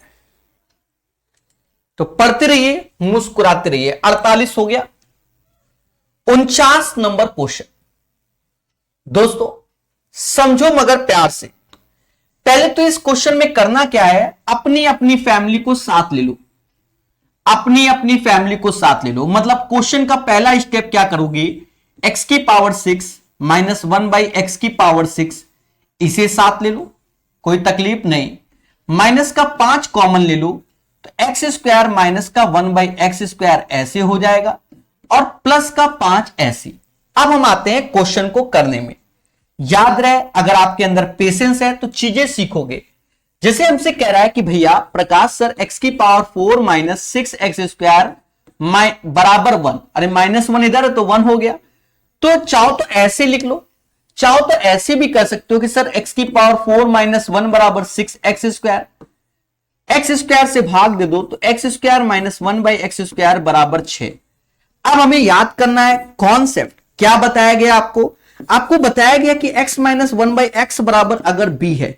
तो पढ़ते रहिए, मुस्कुराते रहिए। 48 हो गया। 49 नंबर क्वेश्चन। दोस्तों समझो मगर प्यार से। पहले तो इस क्वेश्चन में करना क्या है, अपनी अपनी फैमिली को साथ ले लो। अपनी अपनी फैमिली को साथ ले लो। मतलब क्वेश्चन का पहला स्टेप क्या करोगे, x की पावर 6 माइनस 1 बाई एक्स की पावर 6, इसे साथ ले लो, कोई तकलीफ नहीं। माइनस का 5 कॉमन ले लो तो एक्स स्क्वायर माइनस का 1 बाई एक्स स्क्वायर ऐसे हो जाएगा और प्लस का 5 ऐसे। अब हम आते हैं क्वेश्चन को करने में। याद रहे, अगर आपके अंदर पेशेंस है तो चीजें सीखोगे। जैसे हमसे कह रहा है कि भैया प्रकाश सर x की पावर 4 माइनस 6 एक्स स्क्वायर बराबर 1। अरे माइनस 1 इधर है तो 1 हो गया। तो चाहो तो ऐसे लिख लो, चाहो तो ऐसे भी कर सकते हो कि सर x की पावर 4 माइनस 1 बराबर 6 एक्स स्क्वायर। एक्स स्क्वायर से भाग दे दो तो x square minus 1 by x square बराबर 6। अब हमें याद करना है कॉन्सेप्ट। क्या बताया गया आपको? आपको बताया गया कि x माइनस 1 बाई एक्स बराबर अगर b है,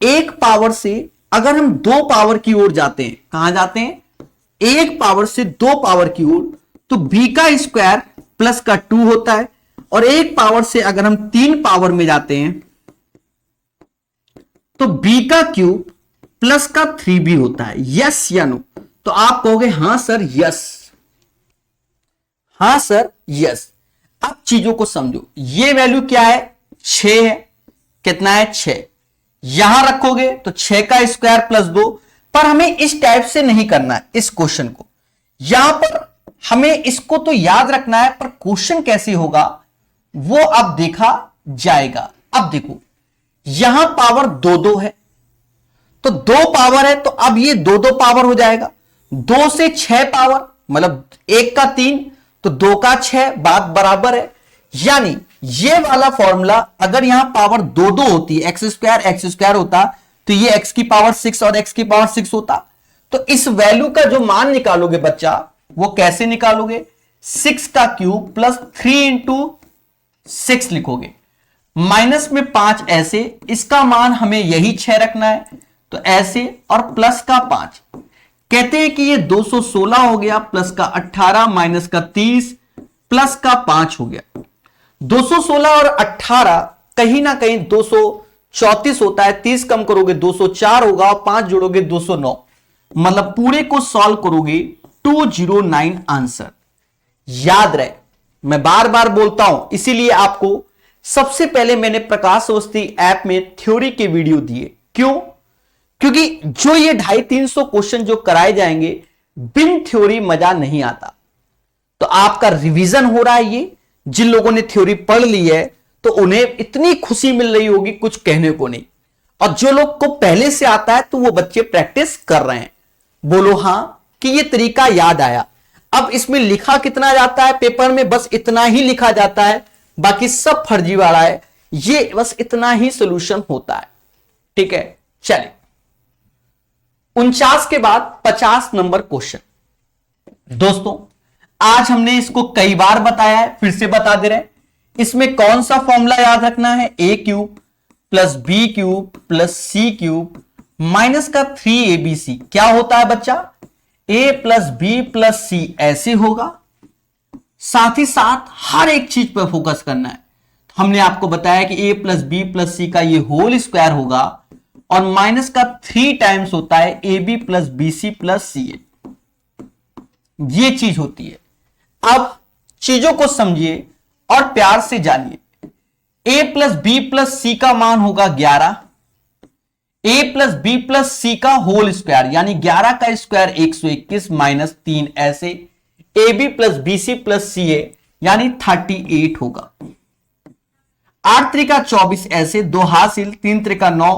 एक पावर से अगर हम 2 पावर की ओर जाते हैं, कहां जाते हैं, एक पावर से 2 पावर की ओर, तो b का स्क्वायर प्लस का 2 होता है। और एक पावर से अगर हम 3 पावर में जाते हैं तो b का क्यूब प्लस का 3b होता है। यस या नो? तो आप कहोगे हां सर यस, हां सर यस। अब चीजों को समझो। ये वैल्यू क्या है, 6 है। कितना है, 6। यहां रखोगे तो 6 का स्क्वायर प्लस 2। पर हमें इस टाइप से नहीं करना है इस क्वेश्चन को। यहां पर हमें इसको तो याद रखना है, पर क्वेश्चन कैसे होगा वो अब देखा जाएगा। अब देखो, यहां पावर 2 2 है, तो 2 पावर है तो अब ये 2 2 पावर हो जाएगा। 2 से 6 पावर मतलब 1 का 3 तो 2 का 6, बात बराबर है। यानी ये वाला फॉर्मूला अगर यहां पावर 2 2 होती, एक्स स्क्वायर होता, तो ये x की पावर 6 और x की पावर 6 होता। तो इस वैल्यू का जो मान निकालोगे बच्चा, वो कैसे निकालोगे, 6 का क्यूब प्लस 3 इंटू 6 लिखोगे। माइनस में 5 ऐसे, इसका मान हमें यही 6 रखना है तो ऐसे, और प्लस का 5। कहते हैं कि ये 216 हो गया, प्लस का 18 माइनस का 30 प्लस का 5 हो गया। 216 और 18 कहीं ना कहीं 234 होता है। 30 कम करोगे 204 होगा और 5 जोड़ोगे 209। मतलब पूरे को सॉल्व करोगे 209 आंसर। याद रहे, मैं बार बार बोलता हूं, इसीलिए आपको सबसे पहले मैंने प्रकाश अवस्थी ऐप में थ्योरी के वीडियो दिए। क्यों? क्योंकि जो ये 250-300 क्वेश्चन जो कराए जाएंगे बिन थ्योरी मजा नहीं आता। तो आपका रिवीजन हो रहा है, ये जिन लोगों ने थ्योरी पढ़ ली है तो उन्हें इतनी खुशी मिल रही होगी कुछ कहने को नहीं, और जो लोग को पहले से आता है तो वो बच्चे प्रैक्टिस कर रहे हैं। बोलो हां कि ये तरीका याद आया। अब इसमें लिखा कितना जाता है पेपर में, बस इतना ही लिखा जाता है, बाकी सब फर्जीवाड़ा है। ये बस इतना ही सोल्यूशन होता है, ठीक है। चलिए 49 के बाद 50 नंबर क्वेश्चन। दोस्तों आज हमने इसको कई बार बताया है, फिर से बता दे रहे हैं। इसमें कौन सा फॉर्मूला याद रखना है, a cube plus b cube plus c cube minus का 3abc क्या होता है बच्चा, a plus B plus c ऐसे होगा। साथ ही साथ हर एक चीज पर फोकस करना है। हमने आपको बताया कि a प्लस बी प्लस सी का ये होल स्क्वायर होगा और माइनस का 3 टाइम्स होता है a b plus b c plus c a, ये चीज होती है। अब चीजों को समझिए और प्यार से जानिए। a प्लस बी प्लस सी का मान होगा 11, a प्लस बी प्लस सी का होल स्क्वायर यानी 11 का स्क्वायर 121 माइनस 3 ऐसे, a b plus b c plus c a यानी 38 होगा। 8 त्रिका 24 ऐसे, 2 हासिल, 3 त्रिका 9,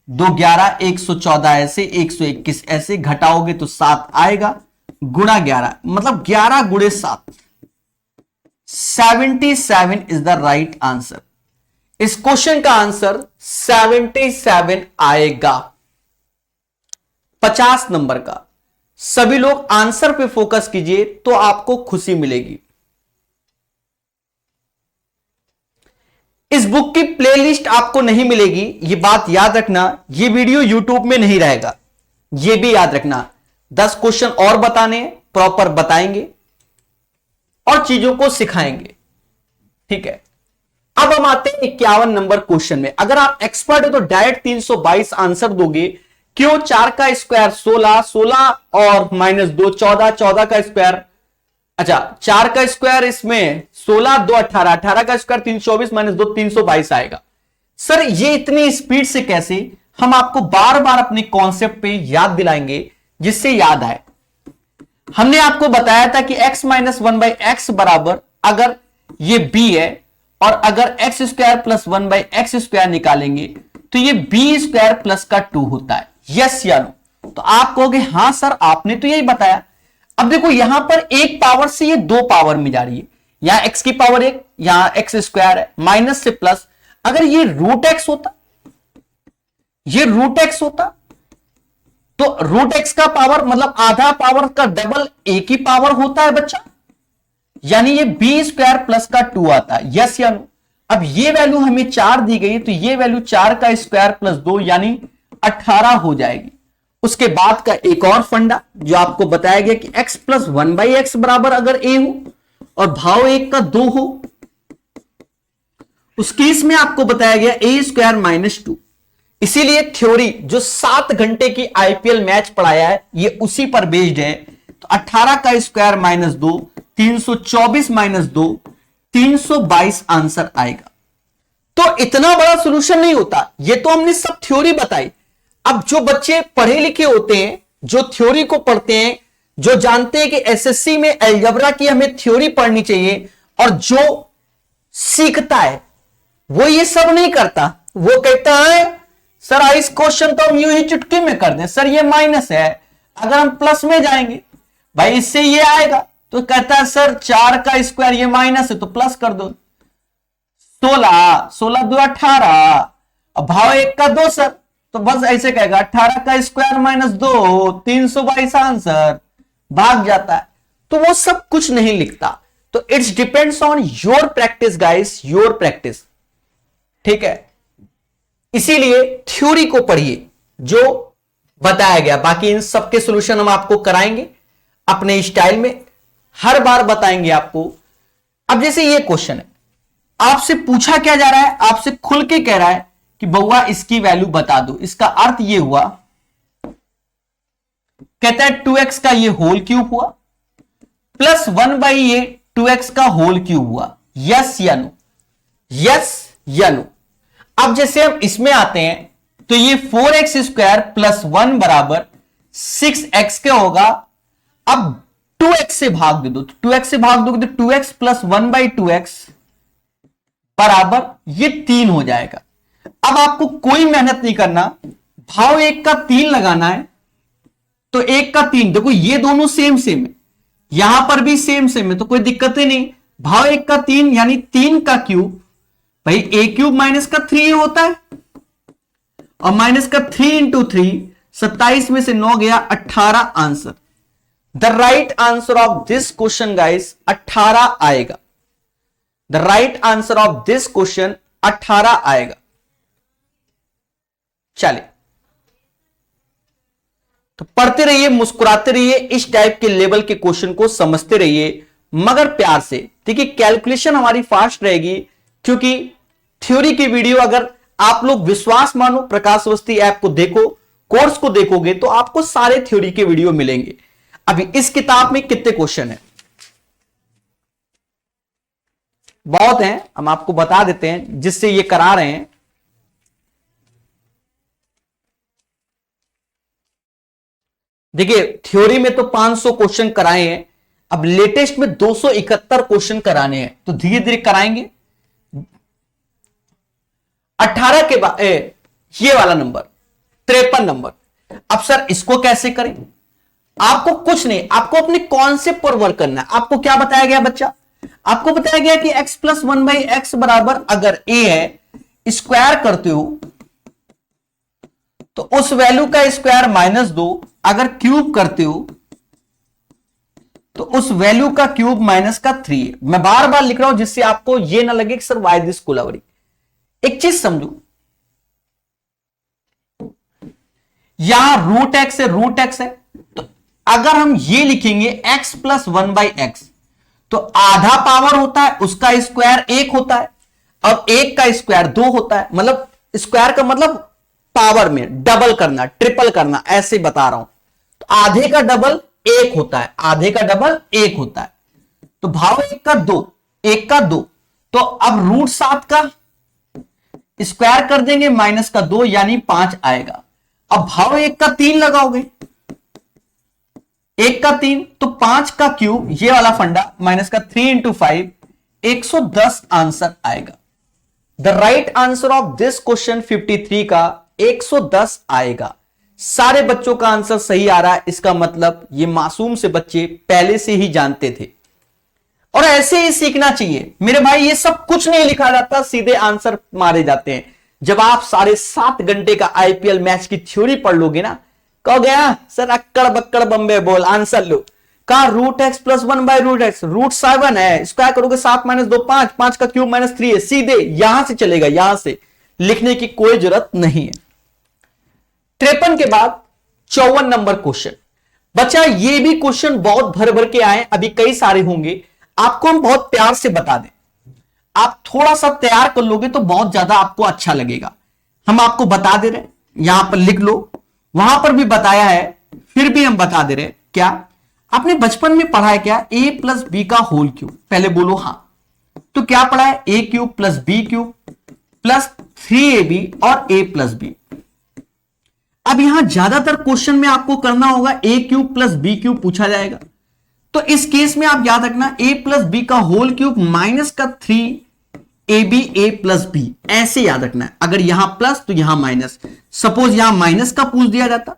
2 11, 114 ऐसे, 121 ऐसे, घटाओगे तो 7 आएगा, गुणा 11 मतलब 11 गुणे 7, 77 इज द राइट आंसर। इस क्वेश्चन का आंसर 77 आएगा 50 नंबर का। सभी लोग आंसर पे फोकस कीजिए तो आपको खुशी मिलेगी। इस बुक की प्लेलिस्ट आपको नहीं मिलेगी, ये बात याद रखना। ये वीडियो यूट्यूब में नहीं रहेगा, ये भी याद रखना। 10 क्वेश्चन और बताने प्रॉपर बताएंगे और चीजों को सिखाएंगे, ठीक है। अब हम आते हैं 51 नंबर क्वेश्चन में। अगर आप एक्सपर्ट हो तो डायरेक्ट 322 आंसर दोगे। क्यों, 4 का स्क्वायर 16, 16 और माइनस 2 14, 14 का स्क्वायर, अच्छा 4 का स्क्वायर इसमें 16, 2 18, 18 का स्क्वायर 324 माइनस 2 322 आएगा। सर ये इतनी स्पीड से कैसे, हम आपको बार बार अपने कॉन्सेप्ट पे याद दिलाएंगे जिससे याद आए। हमने आपको बताया था कि x माइनस 1/x बराबर, अगर ये b है और अगर x square plus 1/x square निकालेंगे तो ये b स्क्वायर प्लस का 2 होता है, यस या नो। तो आप कहोगे हां सर आपने तो यही बताया। अब देखो यहां पर एक पावर से ये 2 पावर में जा रही है, यहां x की पावर 1, यहां x स्क्वायर है, माइनस से प्लस। अगर ये रूट x होता, ये रूट x होता तो रूट x का पावर मतलब आधा पावर का डबल a की पावर होता है बच्चा, यानी ये b स्क्वायर प्लस का 2 आता है, यस या नो। अब ये वैल्यू हमें 4 दी गई तो ये वैल्यू 4 का स्क्वायर प्लस 2 यानी 18 हो जाएगी। उसके बाद का एक और फंडा जो आपको बताया गया कि x प्लस 1/x बराबर अगर a हो और भाव 1 का 2 हो, उस केस में आपको बताया गया a स्क्वायर माइनस 2। इसीलिए थ्योरी जो 7 घंटे की आईपीएल मैच पढ़ाया है ये उसी पर बेस्ड है। तो 18 का स्क्वायर माइनस 2, 324 माइनस 2, 322 आंसर आएगा। तो इतना बड़ा सॉल्यूशन नहीं होता, ये तो हमने सब थ्योरी बताई। अब जो बच्चे पढ़े लिखे होते हैं, जो थ्योरी को पढ़ते हैं, जो जानते हैं कि एसएससी में अलजेब्रा की हमें थ्योरी पढ़नी चाहिए, और जो सीखता है वो ये सब नहीं करता। वो कहता है सर इस क्वेश्चन तो हम यूं ही चुटकी में कर दें, सर ये माइनस है, अगर हम प्लस में जाएंगे भाई इससे ये आएगा, तो कहता है सर 4 का स्क्वायर ये माइनस है तो प्लस कर दो, 16, 16 2 18, अब भाव 1 का 2 सर, तो बस ऐसे कहेगा 18 का स्क्वायर माइनस 2 322 आंसर, भाग जाता है। तो वो सब कुछ नहीं लिखता। तो it's depends on your practice guys, your practice, ठीक है। इसीलिए थ्योरी को पढ़िए जो बताया गया, बाकी इन सबके सॉल्यूशन हम आपको कराएंगे अपने स्टाइल में, हर बार बताएंगे आपको। अब जैसे ये क्वेश्चन है, आपसे पूछा क्या जा रहा है, आपसे खुल के कह रहा है कि बउआ इसकी वैल्यू बता दो। इसका अर्थ ये हुआ, कहता है 2x का ये होल क्यूब हुआ प्लस 1/ये 2x का होल क्यूब हुआ, यस या नो, यस या नो। अब जैसे हम इसमें आते हैं तो ये 4x स्क्वायर प्लस 1 बराबर 6x क्या होगा। अब 2x से भाग दे दो, तो 2x से भाग दोगे तो 2x प्लस 1/2x बराबर ये 3 हो जाएगा। अब आपको कोई मेहनत नहीं करना, भाव 1 का 3 लगाना है, तो 1 का 3, देखो ये दोनों सेम सेम है, यहां पर भी सेम सेम है, तो कोई दिक्कत ही नहीं। भाव 1 का 3 यानी 3 का क्यूब, भाई a क्यूब माइनस का 3 होता है, और माइनस का 3 इंटू 3, 27 में से 9 गया, 18 answer. The right answer of this question guys 18 आएगा। The right answer of this question 18 आएगा। चलिए, तो पढ़ते रहिए, मुस्कुराते रहिए, इस टाइप के लेवल के क्वेश्चन को समझते रहिए, मगर प्यार से। देखिए कैलकुलेशन हमारी फास्ट रहेगी, क्योंकि थ्योरी की वीडियो अगर आप लोग विश्वास मानो, प्रकाश अवस्थी ऐप को देखो, कोर्स को देखोगे तो आपको सारे थ्योरी के वीडियो मिलेंगे। अभी इस किताब में कितने क्वेश्चन हैं? बहुत हैं, हम आपको बता देते हैं जिससे ये करा रहे हैं। देखिए थ्योरी में तो 500 क्वेश्चन कराए हैं, अब लेटेस्ट में 271 क्वेश्चन कराने हैं, तो धीरे धीरे कराएंगे। 18 के बाद ये वाला नंबर 53 नंबर। अब सर इसको कैसे करें? आपको कुछ नहीं, आपको अपने कॉन्सेप्ट पर वर्क करना है। आपको क्या बताया गया बच्चा? आपको बताया गया कि x प्लस 1/x बराबर अगर a है, स्क्वायर करते हो तो उस वैल्यू का स्क्वायर -2, अगर क्यूब करते हो तो उस वैल्यू का क्यूब -3 है। मैं बार बार लिख रहा हूं जिससे आपको यह ना लगे कि सर वाई दिस कुलवरी। एक चीज समझो, यहां √x है, √x है, तो अगर हम ये लिखेंगे x प्लस 1/x, तो आधा पावर होता है, उसका स्क्वायर 1 होता है, और 1 का स्क्वायर 2 होता है। मतलब स्क्वायर का मतलब पावर में डबल करना, ट्रिपल करना, ऐसे बता रहा हूं। तो आधे का डबल 1 होता है, आधे का डबल 1 होता है। तो भाव 1 का 2, 1 का 2, तो अब √7 का स्क्वायर कर देंगे, माइनस का 2 यानी 5 आएगा। अब भाव 1 का 3 लगाओगे, 1 का 3 तो 5 का क्यूब, ये वाला फंडा, माइनस का 3 इंटू 5, 110 आंसर आएगा। The right answer of this question 53 का 110 आएगा। सारे बच्चों का आंसर सही आ रहा है, इसका मतलब ये मासूम से बच्चे पहले से ही जानते थे, और ऐसे ही सीखना चाहिए मेरे भाई। ये सब कुछ नहीं लिखा जाता, सीधे आंसर मारे जाते हैं। जब आप 7.5 घंटे का आईपीएल मैच की थ्योरी पढ़ लोगे ना, कहोगे सर अक्कड़ बक्कड़ बम्बे बोल, आंसर लो। कहा √x प्लस 1/√x, √7 है, स्क्वायर करोगे 7 - 2 5, 5 का क्यूब -3 है, सीधे यहां से चलेगा, यहां से लिखने की कोई जरूरत नहीं है। 53 के बाद 54 नंबर क्वेश्चन। बच्चा ये भी क्वेश्चन बहुत भर भर के आए, अभी कई सारे होंगे, आपको हम बहुत प्यार से बता दें। आप थोड़ा सा तैयार कर लोगे तो बहुत ज्यादा आपको अच्छा लगेगा। हम आपको बता दे रहे हैं, यहां पर लिख लो, वहां पर भी बताया है, फिर भी हम बता दे रहे हैं। क्या आपने बचपन में पढ़ा है क्या? a प्लस बी का होल क्यूब, पहले बोलो हाँ। तो क्या पढ़ा है? a cube plus b cube plus 3ab और a प्लस बी। अब यहां ज्यादातर क्वेश्चन में आपको करना होगा a cube plus b cube पूछा जाएगा, तो इस केस में आप याद रखना a प्लस बी का होल क्यूब माइनस का 3ab a प्लस बी, ऐसे याद रखना है। अगर यहां प्लस तो यहां माइनस, सपोज यहां माइनस का पूछ दिया जाता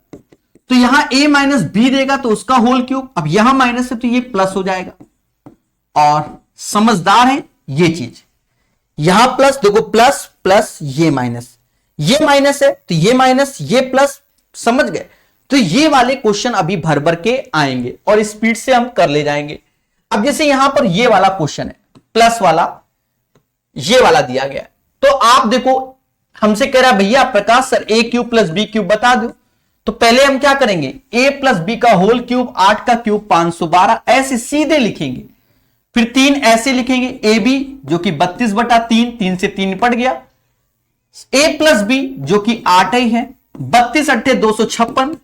तो यहां a माइनस बी देगा तो उसका होल क्यूब, अब यहां माइनस है तो ये प्लस हो जाएगा। और समझदार है ये चीज, यहां प्लस, देखो प्लस प्लस, ये माइनस है तो ये माइनस, ये प्लस, समझ गए? तो ये वाले क्वेश्चन अभी भर भर के आएंगे और स्पीड से हम कर ले जाएंगे। अब जैसे यहां पर ये वाला क्वेश्चन है, प्लस वाला, ये वाला दिया गया है, तो आप देखो हमसे कह रहा है भैया Prakash sir a cube plus b cube बता दो। तो पहले हम क्या करेंगे? a प्लस बी का होल क्यूब, 8 का क्यूब 512, ऐसे सीधे लिखेंगे। फिर 3 ऐसे लिखेंगे, ए बी जो कि 32/3, 3 से 3 निपट गया, a प्लस बी जो कि 8 ही है, 32 8 256,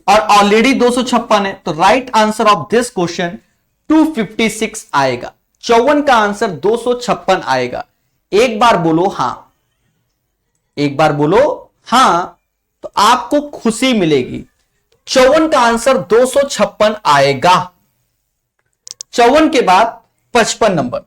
और ऑलरेडी 256 है, तो right answer of this question 256 आएगा। 54 का आंसर 256 आएगा। एक बार बोलो हां, एक बार बोलो हां, तो आपको खुशी मिलेगी। 54 का आंसर 256 आएगा। 54 के बाद 55 नंबर,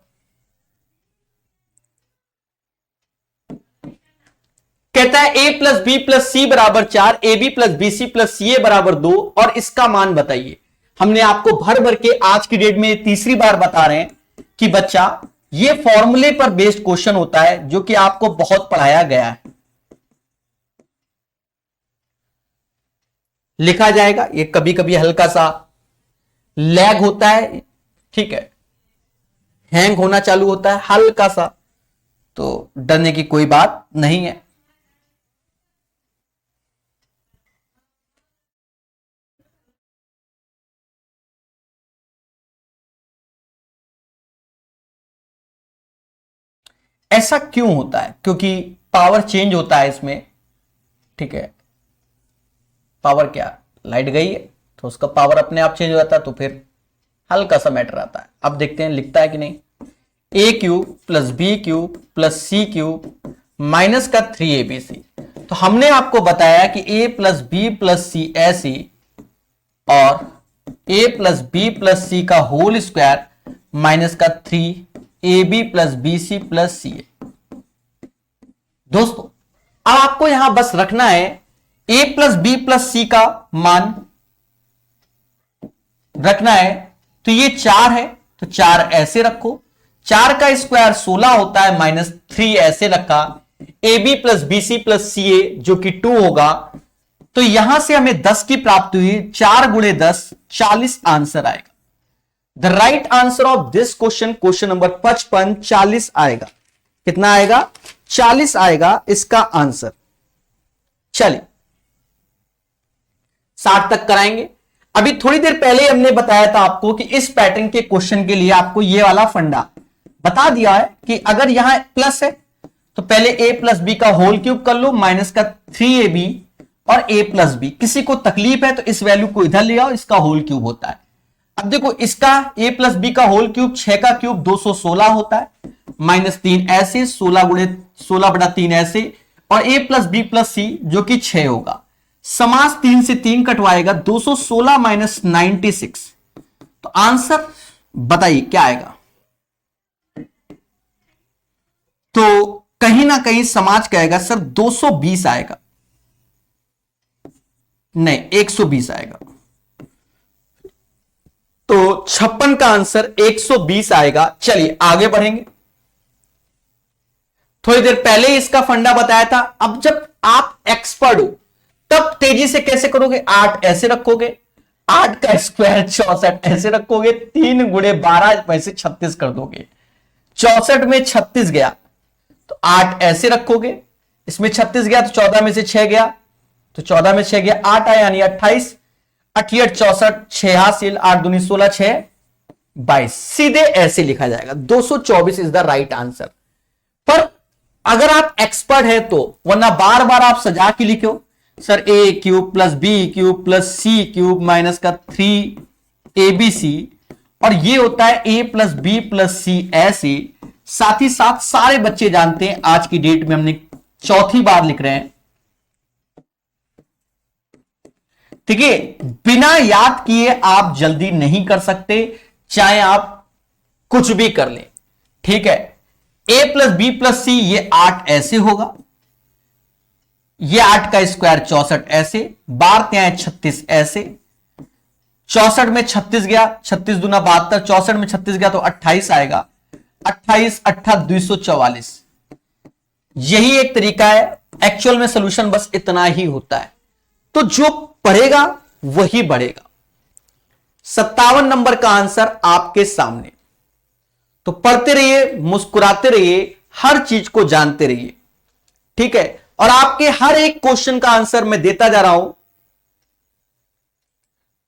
कहता है a plus B plus c बराबर 4, a b plus b c plus c a बराबर 2 और इसका मान बताइए। हमने आपको भर भर के आज की डेट में तीसरी बार बता रहे हैं कि बच्चा ये फॉर्मूले पर बेस्ड क्वेश्चन होता है जो कि आपको बहुत पढ़ाया गया है। लिखा जाएगा, ये कभी कभी हल्का सा लैग होता है, ठीक है, हैंग होना चालू होता है हल्का सा, तो डरने की कोई बात नहीं है। ऐसा क्यों होता है? क्योंकि पावर चेंज होता है इसमें, ठीक है। पावर क्या, लाइट गई है तो उसका पावर अपने आप चेंज हो जाता है, तो फिर हल्का सा मैटर आता है। अब देखते हैं लिखता है कि नहीं। A cube plus b cube plus c cube minus का 3abc। तो हमने आपको बताया कि a plus B plus c ऐसी और a प्लस बी प्लस सी का होल स्क्वायर माइनस का 3ab plus b c plus c a. दोस्तों अब आपको यहां बस रखना है a प्लस बी प्लस सी का मान रखना है। तो ये 4 है तो 4 ऐसे रखो, 4 का स्क्वायर 16 होता है माइनस 3 ऐसे रखा, a b plus b c plus c a जो कि 2 होगा। तो यहां से हमें 10 की प्राप्ति हुई, 4 गुणे 10 40 आंसर आएगा। The right answer of this question, question number 55 40 आएगा। कितना आएगा? 40 आएगा इसका आंसर। चलिए 60 तक कराएंगे। अभी थोड़ी देर पहले हमने बताया था आपको कि इस पैटर्न के क्वेश्चन के लिए आपको ये वाला फंडा बता दिया है कि अगर यहां प्लस है तो पहले a प्लस बी का होल क्यूब कर लो माइनस का 3ab और a प्लस बी। किसी को तकलीफ है तो इस वैल्यू को इधर ले आओ, इसका होल क्यूब होता है। अब देखो इसका a प्लस बी का होल क्यूब 6 का क्यूब 216 होता है माइनस 3 ऐसे, 16 गुणे 16 बटा 3 ऐसे, और a प्लस बी प्लस सी जो कि 6 होगा। समास 3 से 3 कटवाएगा, 216 माइनस 96। तो आंसर बताइए क्या आएगा? तो कहीं ना कहीं समाज कहेगा सर 220 आएगा, नहीं 120 आएगा। तो 56 का आंसर 120 आएगा। चलिए आगे बढ़ेंगे। थोड़ी देर पहले इसका फंडा बताया था। अब जब आप एक्सपर्ट हो तब तेजी से कैसे करोगे? 8 ऐसे रखोगे, 8 का स्क्वायर 64 ऐसे रखोगे, 3 गुणे 12 में से 36 कर दोगे। 64 में 36 गया तो 8 ऐसे रखोगे, इसमें 36 गया तो 14 में से 6 गया, तो 14 में 6 गया 8 आया यानी 28, 88 64 6 हासिल, 8 दूनी 16 6 22। सीधे ऐसे लिखा जाएगा 224 इज द राइट आंसर। पर अगर आप एक्सपर्ट है तो, वरना बार बार आप सजा के लिखो sir a cube plus b cube plus c cube minus का 3abc, और ये होता है a plus B plus c ऐसे। साथ ही साथ सारे बच्चे जानते हैं आज की डेट में हमने चौथी बार लिख रहे हैं, ठीक है। बिना याद किए आप जल्दी नहीं कर सकते, चाहे आप कुछ भी कर लें, ठीक है। a प्लस बी प्लस सी ये 8 ऐसे होगा, ये 8 का स्क्वायर 64 ऐसे, 12 आए 36 ऐसे, 64 में 36 गया, 36 दूना 72, 64 में 36 गया तो 28 आएगा, 28 8 244। यही एक तरीका है। एक्चुअल में सॉल्यूशन बस इतना ही होता है। तो जो पढ़ेगा वही बढ़ेगा। 57 नंबर का आंसर आपके सामने। तो पढ़ते रहिए, मुस्कुराते रहिए, हर चीज को जानते रहिए, ठीक है। और आपके हर एक क्वेश्चन का आंसर मैं देता जा रहा हूं,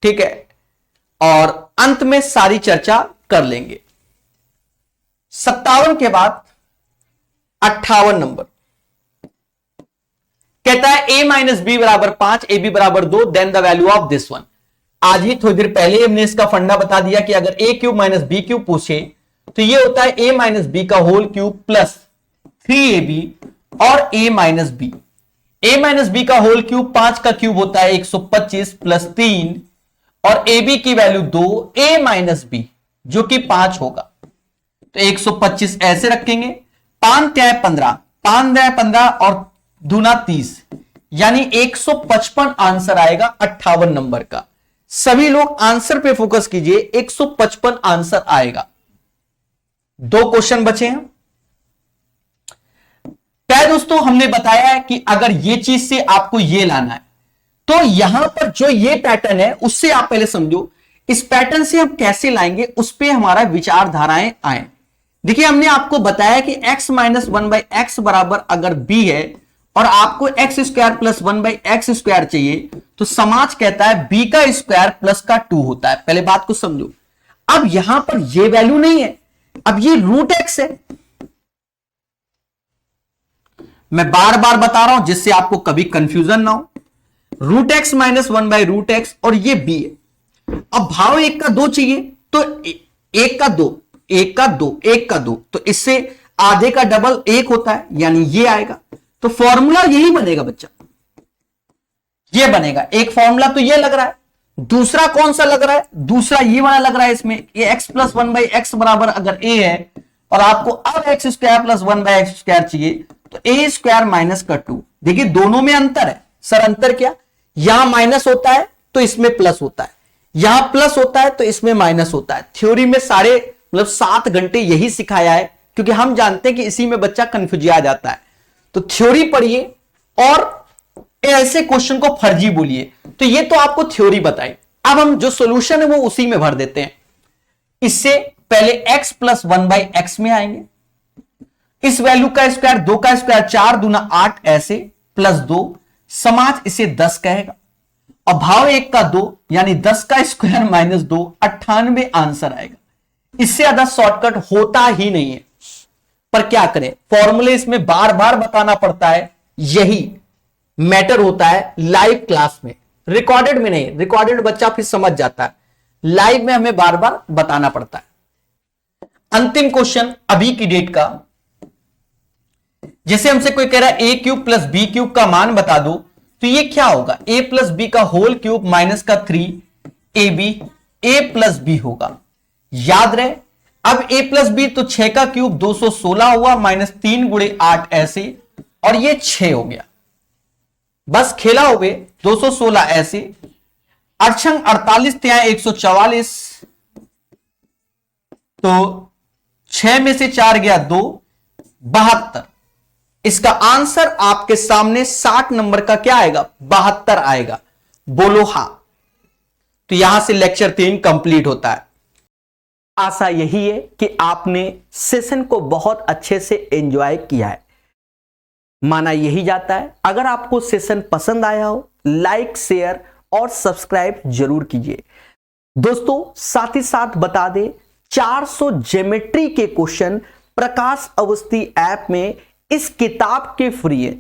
ठीक है। और अंत में सारी चर्चा कर लेंगे। 57 के बाद 58 नंबर कहता है a माइनस बी बराबर 5, ए बी बराबर 2, then the value of this one. आज ही थोड़ी देर पहले हमने इसका फंडा बता दिया कि अगर a cube minus b cube पूछे तो ये होता है a माइनस बी का होल क्यूब प्लस 3ab और a minus b. a minus b का होल क्यूब 5 का क्यूब होता है 125 प्लस 3 और ए बी की वैल्यू 2 a माइनस बी जो कि 5 होगा। तो 125 ऐसे रखेंगे, 5 त्याय 15, 5 त्याय 15 और दूना 30, यानी 155 आंसर आएगा 58 नंबर का। सभी लोग आंसर पे फोकस कीजिए, 155 आंसर आएगा। 2 क्वेश्चन बचे हैं। क्या दोस्तों, हमने बताया है कि अगर ये चीज से आपको ये लाना है तो यहां पर जो ये पैटर्न है उससे आप पहले समझो, इस पैटर्न से हम कैसे लाएंगे उस पे हमारा विचारधाराएं आए। देखिए, हमने आपको बताया कि x माइनस 1/x बराबर अगर b है और आपको x square plus 1/x square चाहिए तो समाज कहता है b का स्क्वायर प्लस का 2 होता है। पहले बात को समझो। अब यहां पर ये वैल्यू नहीं है, अब ये रूट x है। मैं बार बार बता रहा हूं जिससे आपको कभी कंफ्यूजन ना हो। रूट एक्स माइनस 1/√x और ये b है। अब भाव 1 का 2 चाहिए तो 1 का 2, 1 का 2, 1 का 2, तो इससे आधे का डबल 1 होता है, यानी ये आएगा। तो फॉर्मूला यही बनेगा बच्चा, ये बनेगा। एक फॉर्मूला तो ये लग रहा है, दूसरा कौन सा लग रहा है? दूसरा ये वाला लग रहा है। इसमें ये x प्लस 1/x बराबर अगर a है और आपको अब x square plus 1/x square चाहिए तो a स्क्वायर माइनस का 2। देखिए दोनों में अंतर है। सर अंतर क्या? यहां माइनस होता है तो इसमें प्लस होता है, यहां प्लस होता है तो इसमें माइनस होता है। थ्योरी में सारे 7 घंटे यही सिखाया है, क्योंकि हम जानते हैं कि इसी में बच्चा कंफ्यूजिया जाता है। तो थ्योरी पढ़िए और ऐसे क्वेश्चन को फर्जी बोलिए। तो ये तो आपको थ्योरी बताई, अब हम जो सॉल्यूशन है वो उसी में भर देते हैं। इससे पहले x प्लस 1/x में आएंगे, इस वैल्यू का स्क्वायर 2 का स्क्वायर 4 दूना 8 ऐसे प्लस 2, समाज इसे 10 कहेगा और भाव 1 का 2 यानी 10 का स्क्वायर माइनस 2, 98 आंसर आएगा। इससे ज्यादा शॉर्टकट होता ही नहीं है। पर क्या करें, फॉर्मूले इसमें बार बार बताना पड़ता है, यही मैटर होता है लाइव क्लास में, रिकॉर्डेड में नहीं। रिकॉर्डेड बच्चा फिर समझ जाता है, लाइव में हमें बार बार बताना पड़ता है। अंतिम क्वेश्चन अभी की डेट का, जैसे हमसे कोई कह रहा है a cube plus b cube का मान बता दो, तो ये क्या होगा? a प्लस बी का होल क्यूब माइनस का 3ab a प्लस बी होगा। याद रहे, अब a प्लस बी तो 6 का क्यूब 216 हुआ माइनस 3 गुणे 8 ऐसे, और ये 6 हो गया। बस खेला हो गए 216 ऐसे, अड़छंग 48 त्याय 144, तो 6 में से 4 गया 2, 72। इसका आंसर आपके सामने 60 नंबर का क्या आएगा? 72 आएगा। बोलो हां। तो यहां से लेक्चर 3 कंप्लीट होता है। आशा यही है कि आपने सेशन को बहुत अच्छे से एंजॉय किया है, माना यही जाता है। अगर आपको सेशन पसंद आया हो, लाइक शेयर और सब्सक्राइब जरूर कीजिए। दोस्तों साथ ही साथ बता दें, 400 ज्योमेट्री के क्वेश्चन प्रकाश अवस्थी ऐप में इस किताब के फ्री है।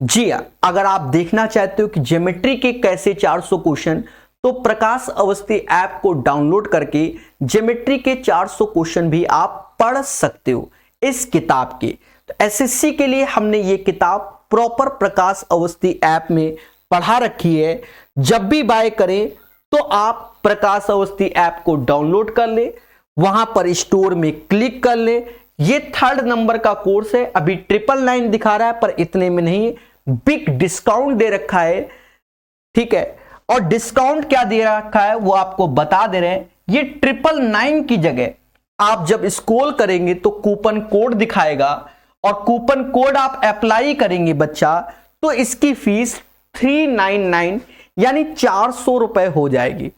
जी हां, अगर आप देखना चाहते हो कि ज्योमेट्री के कैसे 400 क्वेश्चन, तो प्रकाश अवस्थी ऐप को डाउनलोड करके ज्योमेट्री के 400 क्वेश्चन भी आप पढ़ सकते हो इस किताब के। तो एसएससी के लिए हमने ये किताब प्रॉपर प्रकाश अवस्थी ऐप में पढ़ा रखी है। जब भी बाय करें तो आप प्रकाश अवस्थी ऐप को डाउनलोड कर ले, वहां पर स्टोर में क्लिक कर ले। ये 3rd नंबर का कोर्स है, अभी 999 दिखा रहा है, पर इतने में नहीं, बिग डिस्काउंट दे रखा है, ठीक है। और डिस्काउंट क्या दे रखा है वो आपको बता दे रहे हैं। ये 999 की जगह आप जब स्क्रॉल करेंगे तो कूपन कोड दिखाएगा, और कूपन कोड आप अप्लाई करेंगे बच्चा, तो इसकी फीस 399 यानी 400 रुपए हो जाएगी।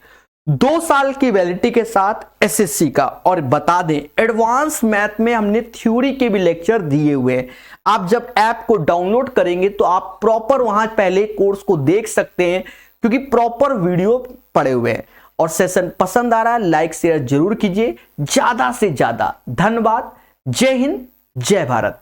2 साल की वैलिडिटी के साथ एसएससी का। और बता दें, एडवांस मैथ में हमने थ्योरी के भी लेक्चर दिए हुए हैं। आप जब ऐप को डाउनलोड करेंगे तो आप प्रॉपर वहां पहले कोर्स को देख सकते हैं, क्योंकि प्रॉपर वीडियो पड़े हुए हैं। और सेशन पसंद आ रहा है, लाइक शेयर जरूर कीजिए, ज्यादा से ज्यादा। धन्यवाद। जय हिंद, जय भारत।